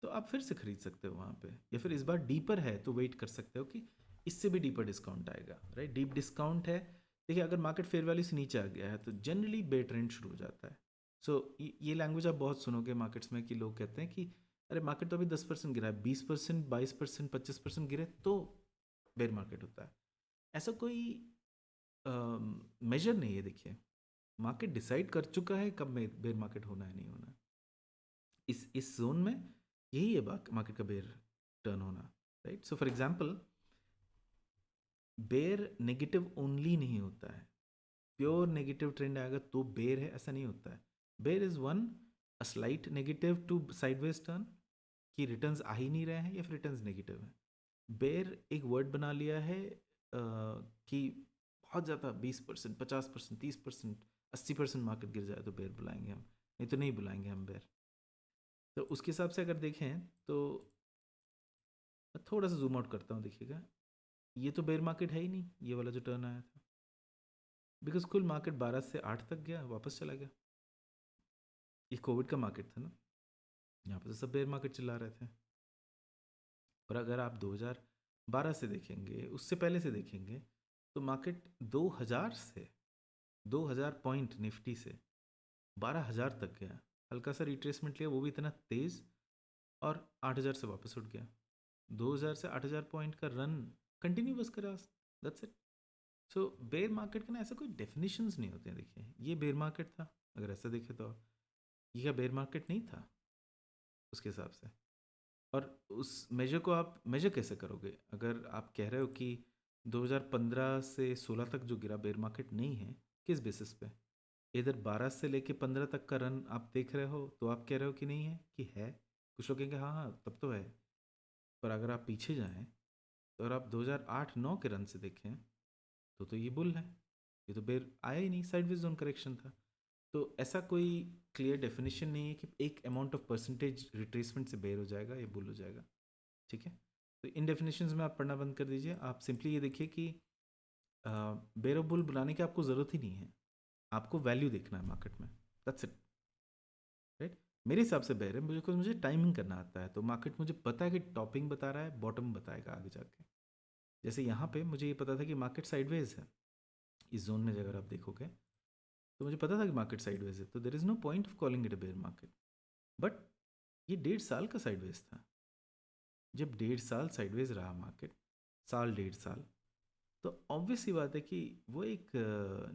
तो आप फिर से खरीद सकते हो वहाँ पे, या फिर इस बार डीपर है तो वेट कर सकते हो कि इससे भी डीपर डिस्काउंट आएगा, राइट। डीप डिस्काउंट है, देखिए अगर मार्केट फेयर वैल्यू से नीचे आ गया है तो जनरली बे ट्रेंड शुरू हो जाता है। सो ये लैंग्वेज आप बहुत सुनोगे मार्केट्स में कि लोग कहते हैं कि अरे मार्केट तो अभी 10% गिरा है, 20%, 22%, 25% गिरे तो बेर मार्केट होता है। ऐसा कोई मेजर नहीं है। देखिए मार्केट डिसाइड कर चुका है कब बेर मार्केट होना है नहीं होना है। इस जोन में यही है मार्केट का बेर टर्न होना, राइट। सो फॉर एग्जांपल बेर नेगेटिव ओनली नहीं होता है, प्योर नेगेटिव ट्रेंड आएगा तो बेर है ऐसा नहीं होता है। Bear is one a slight negative to sideways turn, कि रिटर्न्स आ ही नहीं रहे हैं या फिर रिटर्न्स नेगेटिव है। बेर एक वर्ड बना लिया है कि बहुत ज़्यादा 20%, 50%, 30%, 80% मार्केट गिर जाए तो बेर बुलाएंगे हम, नहीं तो नहीं बुलाएंगे हम बेर। तो उसके हिसाब से अगर देखें तो मैं थोड़ा सा जूम आउट करता हूँ, देखिएगा ये तो बेर मार्केट है ही नहीं, ये वाला जो टर्न आया था, बिकॉज कुल मार्केट 12 से 8 तक गया, वापस चला गया। ये कोविड का मार्केट था ना, यहाँ पे तो सब बेर मार्केट चला रहे थे। और अगर आप 2012 से देखेंगे, उससे पहले से देखेंगे, तो मार्केट 2000 से 2000 पॉइंट निफ्टी से 12,000 तक गया, हल्का सा रिट्रेसमेंट लिया, वो भी इतना तेज़, और 8,000 से वापस उठ गया। 2000 से 8,000 पॉइंट का रन कंटिन्यू बस करा, that's it. So bear market का ना ऐसा कोई डेफिनेशंस नहीं होते हैं। देखिए ये बेयर मार्केट था, अगर ऐसा देखें तो ये क्या बेयर मार्केट नहीं था उसके हिसाब से। और उस मेजर को आप मेजर कैसे करोगे, अगर आप कह रहे हो कि 2015 से 16 तक जो गिरा बेयर मार्केट नहीं है, किस बेसिस पे? इधर 12 से लेके 15 तक का रन आप देख रहे हो तो आप कह रहे हो कि नहीं है, कि है। कुछ लोग कहेंगे हाँ हाँ तब तो है, पर अगर आप पीछे जाएं तो अगर आप 2008-9 के रन से देखें तो ये बुल है, ये तो बेर आया ही नहीं, साइडवेज जोन करेक्शन था। तो ऐसा कोई क्लियर डेफिनेशन नहीं है कि एक अमाउंट ऑफ परसेंटेज रिट्रेसमेंट से बेर हो जाएगा या बुल हो जाएगा, ठीक है। तो इन डेफिनेशंस में आप पढ़ना बंद कर दीजिए, आप सिंपली ये देखिए कि बेर और बुल बनाने की आपको ज़रूरत ही नहीं है, आपको वैल्यू देखना है मार्केट में, दैट्स इट, राइट। मेरे हिसाब से बेर है मुझे टाइमिंग करना आता है, तो मार्केट मुझे पता है कि टॉपिंग बता रहा है, बॉटम बताएगा आगे जाके। जैसे यहाँ पे मुझे ये पता था कि मार्केट साइडवेज है, इस जोन में अगर आप देखोगे तो मुझे पता था कि मार्केट साइडवेज है, तो there is no point of calling it a bear market. But ये 1.5 साल का साइडवेज था, जब 1.5 साल साइडवेज रहा मार्केट, साल 1.5 साल, तो ऑब्वियस सी बात है कि वो एक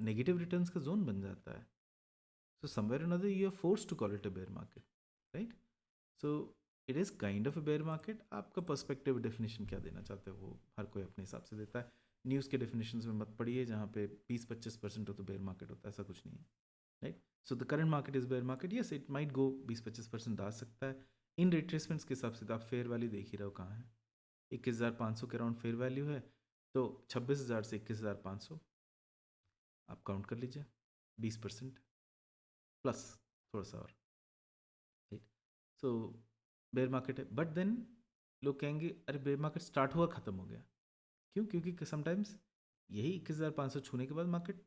नेगेटिव रिटर्न्स का जोन बन जाता है। So somewhere another you are force to call it a bear market, right. So it is kind of a bear market. आपका पर्सपेक्टिव डेफिनेशन क्या देना चाहते हो वो हर कोई अपने हिसाब से देता है। न्यूज़ के डेफिनेशन में मत पढ़िए जहाँ पे 20-25% हो तो बेयर मार्केट होता है, ऐसा कुछ नहीं है, right. So the current market is bear market, yes it might go 20-25% आ सकता है। इन रिट्रेसमेंट्स के हिसाब से तो आप फेयर वैल्यू देख ही रहे हो कहाँ है, 21,500 के अराउंड फेयर वैल्यू है, तो 26,000 से 21,500 आप काउंट कर लीजिए, 20% प्लस थोड़ा सा और, राइट। सो बेयर मार्केट है, बट देन लोग कहेंगे अरे बेयर मार्केट स्टार्ट हुआ ख़त्म हो गया, क्यों? क्योंकि समटाइम्स यही 21,500 छूने के बाद market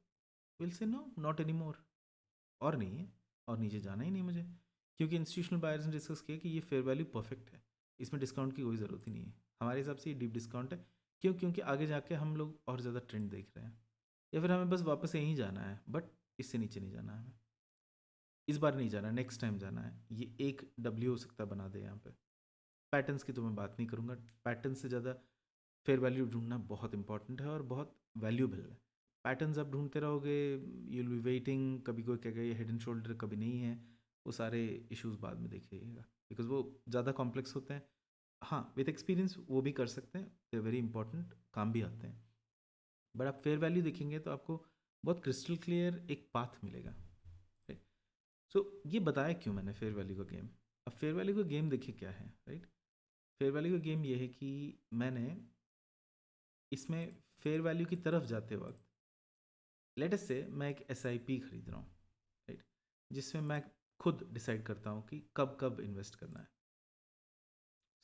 will say no not any more, और नहीं है, और नीचे जाना ही नहीं मुझे, क्योंकि इंस्टीट्यूशनल बायर्स ने डिस्कस किया कि ये फेयर वैल्यू परफेक्ट है, इसमें डिस्काउंट की कोई ज़रूरत ही नहीं है। हमारे हिसाब से ये डीप डिस्काउंट है, क्यों? क्योंकि आगे जाके हम लोग और ज़्यादा ट्रेंड देख रहे हैं, या फिर हमें बस वापस यहीं जाना है, बट इससे नीचे नहीं जाना है हमें, इस बार नहीं जाना, नेक्स्ट टाइम जाना है। ये एक डब्ल्यू हो सकता है बना दे यहाँ पे। पैटर्न्स की तो मैं बात नहीं करूँगा, पैटर्न से ज़्यादा फेयर वैल्यू ढूंढना बहुत इंपॉर्टेंट है और बहुत वैल्यूबल है। पैटर्न्स आप ढूंढते रहोगे, यू विल बी वेटिंग, कभी कोई कहेगा ये हेड एंड शोल्डर, कभी नहीं है, वो सारे इश्यूज बाद में देखिएगा, बिकॉज वो ज़्यादा कॉम्प्लेक्स होते हैं। हाँ विथ एक्सपीरियंस वो भी कर सकते हैं, दे वेरी इंपॉर्टेंट, काम भी आते हैं। बट आप फेयर वैल्यू देखेंगे तो आपको बहुत क्रिस्टल क्लियर एक पाथ मिलेगा, सो ये बताया क्यों मैंने फेयर वैल्यू का गेम। अब फेयर वैल्यू का गेम देखिए क्या है, राइट। फेयर वैल्यू का गेम ये है कि मैंने इसमें फेयर वैल्यू की तरफ जाते वक्त, लेट अस से मैं एक एस खरीद रहा हूँ, राइट, जिसमें मैं खुद डिसाइड करता हूँ कि कब कब इन्वेस्ट करना है।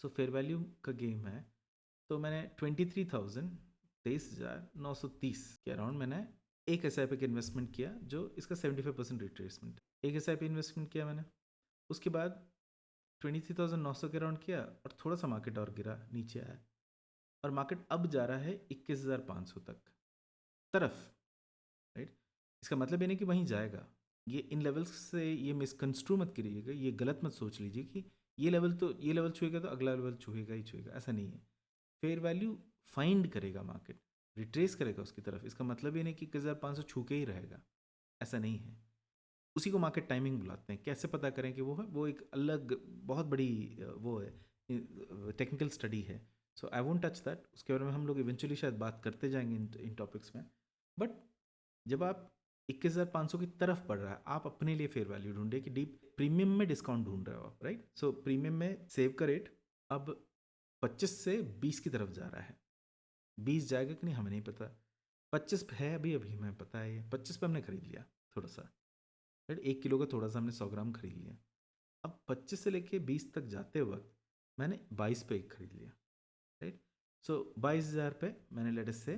सो फेयर वैल्यू का गेम है, तो मैंने 23,930 के अराउंड मैंने एक एस पे इन्वेस्टमेंट किया, जो इसका 75% रिट्रेसमेंट। एक एस पे इन्वेस्टमेंट किया मैंने, उसके बाद 23,900 के अराउंड किया और थोड़ा सा मार्केट और गिरा, नीचे आया, और मार्केट अब जा रहा है 21,500 तक तरफ, राइट। इसका मतलब ये नहीं कि वहीं जाएगा, ये इन लेवल्स से ये मिसकंस्ट्रू मत करिएगा, ये गलत मत सोच लीजिए कि ये लेवल छुएगा तो अगला लेवल छुएगा ही छुएगा, ऐसा नहीं है। फेयर वैल्यू फाइंड करेगा मार्केट, रिट्रेस करेगा उसकी तरफ, इसका मतलब ये नहीं कि 21,500 छू के ही रहेगा, ऐसा नहीं है। उसी को मार्केट टाइमिंग बुलाते हैं। कैसे पता करें कि वो है, वो एक अलग बहुत बड़ी वो है, टेक्निकल स्टडी है। सो आई वोंट टच दैट, उसके बारे में हम लोग इवेंचुअली शायद बात करते जाएंगे इन टॉपिक्स में। बट जब आप 21,500 की तरफ बढ़ रहा है, आप अपने लिए फेयर वैल्यू ढूंढे कि डीप प्रीमियम में डिस्काउंट ढूंढ रहे हो आप, राइट। सो प्रीमियम में सेव का रेट अब 25 से 20 की तरफ जा रहा है। 20 जाएगा कि नहीं हमें नहीं पता, 25 है अभी अभी हमें पता है, ये 25 पे हमने खरीद लिया थोड़ा सा, राइट। 1 किलो का थोड़ा सा हमने 100 ग्राम खरीद लिया। अब 25 से लेके 20 तक जाते वक्त मैंने 22 पे एक खरीद लिया, राइट। सो 22,000 पे मैंने लेटेस्ट से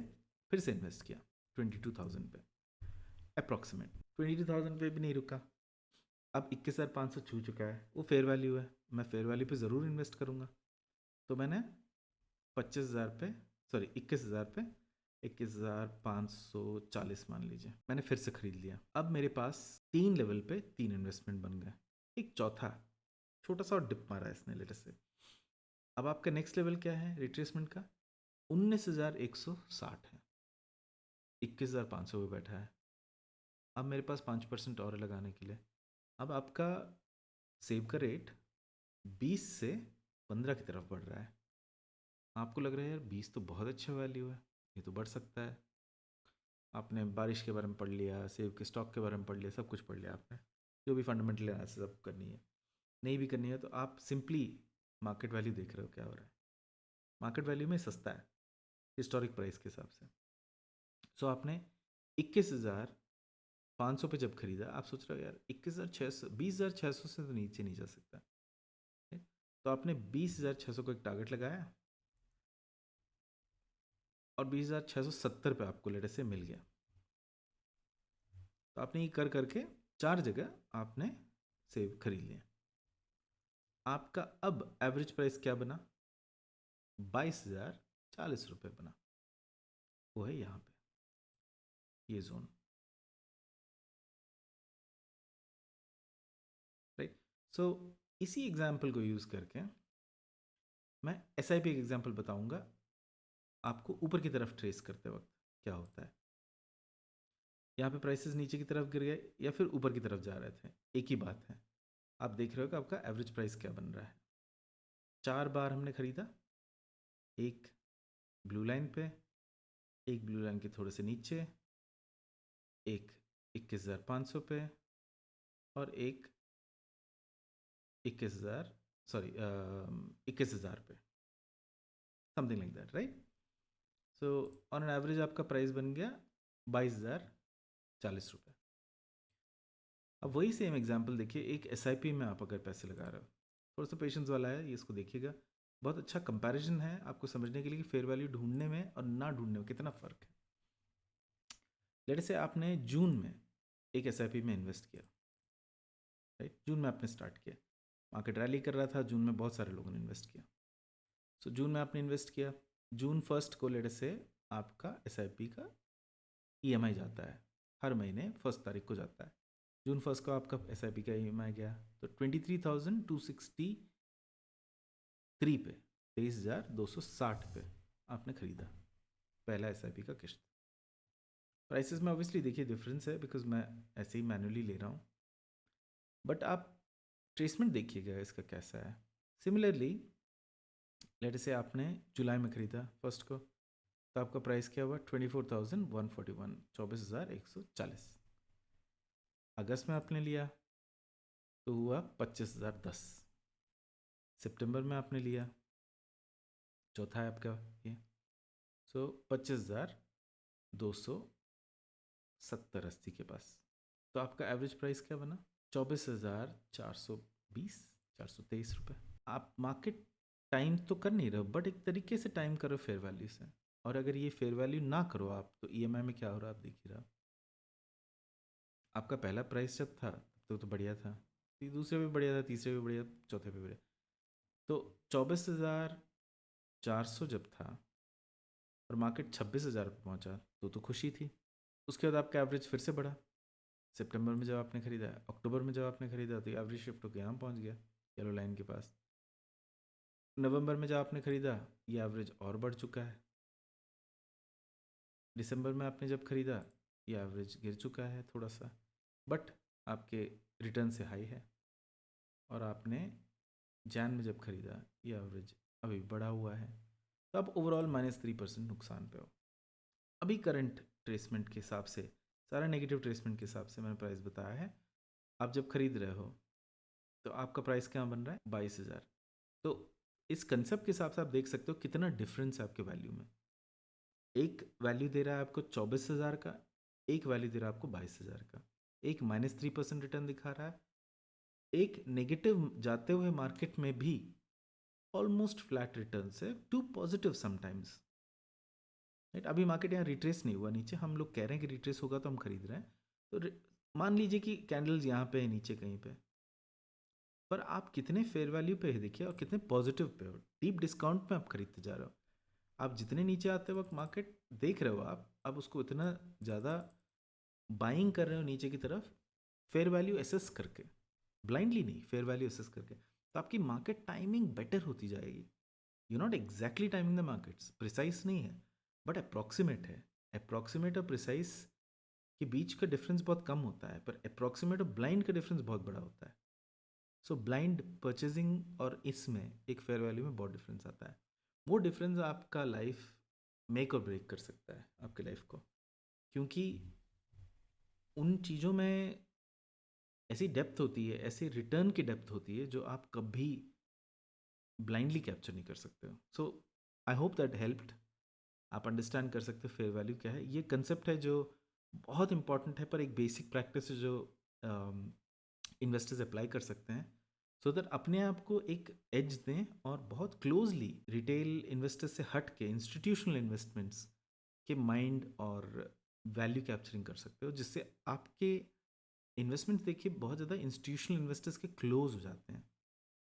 फिर से इन्वेस्ट किया, 22,000 पे अप्रॉक्सीमेट। 22,000 पे भी नहीं रुका, अब 21,500 छू चुका है, वो फेयर वैल्यू है, मैं फेयर वैल्यू पे ज़रूर इन्वेस्ट करूँगा। तो मैंने 25,000 पे, सॉरी 21,000 पे 21,540 मान लीजिए, मैंने फिर से खरीद लिया। अब मेरे पास 3 लेवल पे 3 इन्वेस्टमेंट बन गए, एक चौथा छोटा सा और डिप मारा इसने लेटेस्ट से। अब आपका नेक्स्ट लेवल क्या है रिट्रेसमेंट का, 19,160 है, 21,500 पे बैठा है। अब मेरे पास 5% और है लगाने के लिए। अब आपका सेव का रेट 20 से 15 की तरफ बढ़ रहा है। आपको लग रहा है यार 20 तो बहुत अच्छा वैल्यू है, ये तो बढ़ सकता है। आपने बारिश के बारे में पढ़ लिया, सेव के स्टॉक के बारे में पढ़ लिया, सब कुछ पढ़ लिया आपने, जो भी फंडामेंटल एनालिसिस सब करनी है। नहीं भी करनी है तो आप सिंपली मार्केट वैल्यू देख रहे हो क्या हो रहा है। मार्केट वैल्यू में सस्ता है हिस्टोरिक प्राइस के हिसाब से। सो आपने 21,500 पे जब खरीदा, आप सोच रहे हो यार 21,600, 20,600 से तो नीचे नहीं जा सकता, ठीक? तो आपने 20,600 को एक टारगेट लगाया और 20,670 पे आपको लेटे से मिल गया। तो आपने ये कर करके 4 जगह आपने सेव खरीद लिया। आपका अब एवरेज प्राइस क्या बना, 22,040 बना, वो है यहाँ पे ये जोन, राइट। सो इसी एग्जाम्पल को यूज़ करके मैं एस आई पी का एग्जाम्पल बताऊंगा आपको, ऊपर की तरफ ट्रेस करते वक्त क्या होता है। यहाँ पे प्राइसेस नीचे की तरफ गिर गए या फिर ऊपर की तरफ जा रहे थे, एक ही बात है। आप देख रहे हो कि आपका एवरेज प्राइस क्या बन रहा है। 4 बार हमने खरीदा, एक ब्लू लाइन पे, एक ब्लू लाइन के थोड़े से नीचे, एक 21,500 पे, और एक 21,000, सॉरी 21,000 पे, something like that, right. So on an average आपका प्राइस बन गया 22,040। अब वही सेम एग्जांपल देखिए, एक एस में आप अगर पैसे लगा रहे हो, थोड़ा सा पेशेंस वाला है ये, इसको देखिएगा। बहुत अच्छा कंपैरिजन है आपको समझने के लिए कि फेयर वैल्यू ढूंढने में और ना ढूंढने में कितना फ़र्क है। लेट से आपने जून में एक एस में इन्वेस्ट किया, राइट। जून में आपने स्टार्ट किया, मार्केट रैली कर रहा था, जून में बहुत सारे लोगों ने इन्वेस्ट किया। सो जून में आपने इन्वेस्ट किया, जून 1 को लेट से आपका एस का EMI जाता है, हर महीने 1 तारीख को जाता है। जून 1 को आपका एस का EMI गया, तो 23,263 पे, 23,260 पे आपने खरीदा पहला एस का किस्त। प्राइसेस में ऑब्वियसली देखिए डिफरेंस है, बिकॉज मैं ऐसे ही मैनुअली ले रहा हूँ, बट आप ट्रेसमेंट देखिएगा इसका कैसा है। सिमिलरली लेट से आपने जुलाई में खरीदा 1 को, तो आपका प्राइस क्या हुआ, 24,141, 24,140। अगस्त में आपने लिया तो हुआ 25,010। सितंबर में आपने लिया, चौथा है आपका ये, सो 25,270-80 के पास। तो आपका एवरेज प्राइस क्या बना? 24,420, 423 रुपये। आप मार्केट टाइम तो कर नहीं रहे हो, बट एक तरीके से टाइम करो फेयर वैल्यू से। और अगर ये फेयर वैल्यू ना करो आप, तो ईएमआई में क्या हो रहा है आप देख ही रहा। आपका पहला प्राइस जब था तो बढ़िया था, दूसरे भी बढ़िया था, तीसरे भी बढ़िया, चौथे भी बढ़िया। तो 24,400 जब था और मार्केट 26,000 पर पहुँचा तो खुशी थी। उसके बाद आपका एवरेज फिर से बढ़ा। सितंबर में जब आपने खरीदा, अक्टूबर में जब आपने खरीदा तो एवरेज शिफ्ट होकर यहाँ पहुँच गया, येलो लाइन के पास। नवंबर में जब आपने खरीदा ये एवरेज और बढ़ चुका है। दिसंबर में आपने जब खरीदा ये एवरेज गिर चुका है थोड़ा सा, बट आपके रिटर्न से हाई है। और आपने जैन में जब खरीदा ये एवरेज अभी बढ़ा हुआ है, तो अब ओवरऑल -3% नुकसान पे हो। अभी करंट ट्रेसमेंट के हिसाब से, सारा नेगेटिव ट्रेसमेंट के हिसाब से मैंने प्राइस बताया है। आप जब खरीद रहे हो तो आपका प्राइस क्या बन रहा है? 22,000। तो इस कंसेप्ट के हिसाब से आप देख सकते हो कितना डिफरेंस है आपके वैल्यू में। एक वैल्यू दे रहा है आपको 24,000 का, एक वैल्यू दे रहा है आपको 22,000 का। एक -3% रिटर्न दिखा रहा है, एक नेगेटिव जाते हुए मार्केट में भी ऑलमोस्ट फ्लैट रिटर्न से टू पॉजिटिव समटाइम्स। राइट, अभी मार्केट यहाँ रिट्रेस नहीं हुआ नीचे, हम लोग कह रहे हैं कि रिट्रेस होगा तो हम खरीद रहे हैं। तो मान लीजिए कि कैंडल्स यहाँ पे है नीचे कहीं पे, पर आप कितने फेयर वैल्यू पे है देखिए और कितने पॉजिटिव पे हो। डीप डिस्काउंट में आप खरीदते जा रहे हो। आप जितने नीचे आते वक्त मार्केट देख रहे हो, आप उसको इतना ज़्यादा बाइंग कर रहे हो नीचे की तरफ, फेयर वैल्यू एसेस करके, ब्लाइंडली नहीं, फेयर वैल्यू एसेस करके। तो आपकी मार्केट टाइमिंग बेटर होती जाएगी। You not exactly timing the markets, precise नहीं है बट अप्रॉक्सीमेट है। अप्रॉक्सीमेट और प्रिसाइज के बीच का डिफरेंस बहुत कम होता है, पर अप्रॉक्सीमेट और ब्लाइंड का डिफरेंस बहुत बड़ा होता है। सो ब्लाइंड परचेजिंग और इसमें एक फेयर वैल्यू में बहुत डिफरेंस आता है। वो डिफरेंस आपका लाइफ मेक और ब्रेक कर सकता है, आपके लाइफ को, क्योंकि उन चीज़ों में ऐसी डेप्थ होती है, ऐसी रिटर्न की डेप्थ होती है जो आप कभी ब्लाइंडली कैप्चर नहीं कर सकते हो। सो आई होप दैट हेल्प्ड। आप अंडरस्टैंड कर सकते हो फेयर वैल्यू क्या है। ये कंसेप्ट है जो बहुत इंपॉर्टेंट है, पर एक बेसिक प्रैक्टिस है जो इन्वेस्टर्स अप्लाई कर सकते हैं, सो दैट अपने आप को एक एज दें और बहुत क्लोजली रिटेल इन्वेस्टर्स से हट के इंस्टीट्यूशनल इन्वेस्टमेंट्स के माइंड और वैल्यू कैप्चरिंग कर सकते हो, जिससे आपके इन्वेस्टमेंट देखिए बहुत ज़्यादा इंस्टीट्यूशनल इन्वेस्टर्स के क्लोज हो जाते हैं,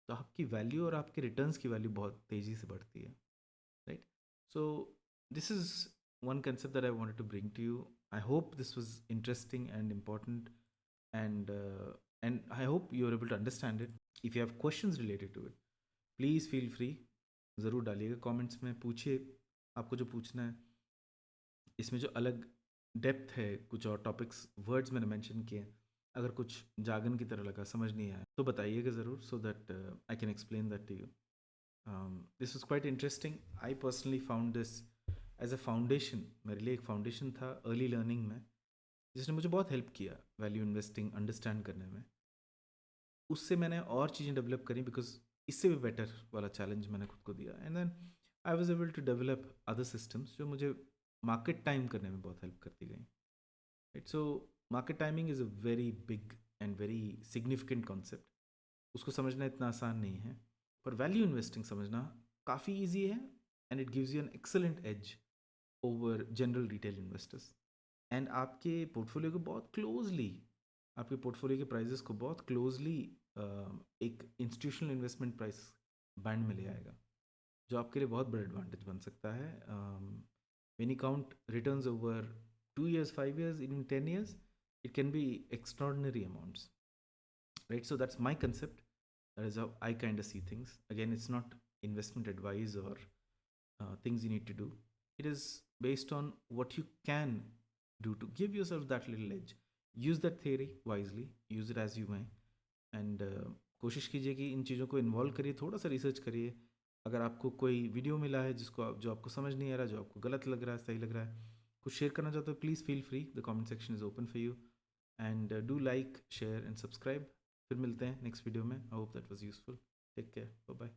तो आपकी वैल्यू और आपके रिटर्न्स की वैल्यू बहुत तेज़ी से बढ़ती है। Right, so this is one concept that I wanted to bring to you. I hope this was interesting and important, and I hope you are able to understand it. If you have questions related to it, please feel free, ज़रूर डालिएगा कमेंट्स में, पूछिए आपको जो पूछना है। इसमें जो अलग डेप्थ है, कुछ और टॉपिक्स वर्ड्स मैंने मेंशन किए हैं, अगर कुछ जागन की तरह लगा, समझ नहीं आया तो बताइएगा ज़रूर, so that I can explain that to you. This was quite interesting. I personally found this as a foundation, मेरे लिए एक फाउंडेशन था अर्ली लर्निंग में, जिसने मुझे बहुत हेल्प किया वैल्यू इन्वेस्टिंग अंडरस्टैंड करने में। उससे मैंने और चीज़ें डेवलप करी, बिकॉज इससे भी बेटर वाला चैलेंज मैंने खुद को दिया, and then I was able to develop other systems जो मुझे मार्केट टाइम करने में बहुत हेल्प करती गई। Right, so market timing is a very big and very significant concept. उसको समझना इतना आसान नहीं है, पर वैल्यू इन्वेस्टिंग समझना काफ़ी ईजी है, and it gives you an excellent edge over general retail investors. And आपके पोर्टफोलियो को बहुत क्लोजली, आपके पोर्टफोलियो के प्राइजेस को बहुत क्लोजली एक इंस्टीट्यूशनल इन्वेस्टमेंट प्राइस बैंड में ले आएगा, जो आपके लिए बहुत बड़ा एडवांटेज बन सकता है। When you count returns over 2 years, 5 years, even 10 years, it can be extraordinary amounts. Right, so that's my concept. That is how I kind of see things. Again, it's not investment advice or things you need to do. It is based on what you can do to give yourself that little edge. Use that theory wisely, use it as you may, and कोशिश कीजिए कि इन चीज़ों को इन्वॉल्व करिए, थोड़ा सा रिसर्च करिए। अगर आपको कोई वीडियो मिला है जो आपको समझ नहीं आ रहा, जो आपको गलत लग रहा है, सही लग रहा है, कुछ शेयर करना चाहते हो, please feel free, the comment section is open for you, and do like, share and subscribe. फिर मिलते हैं नेक्स्ट वीडियो में। I hope that was useful. Take care, bye bye.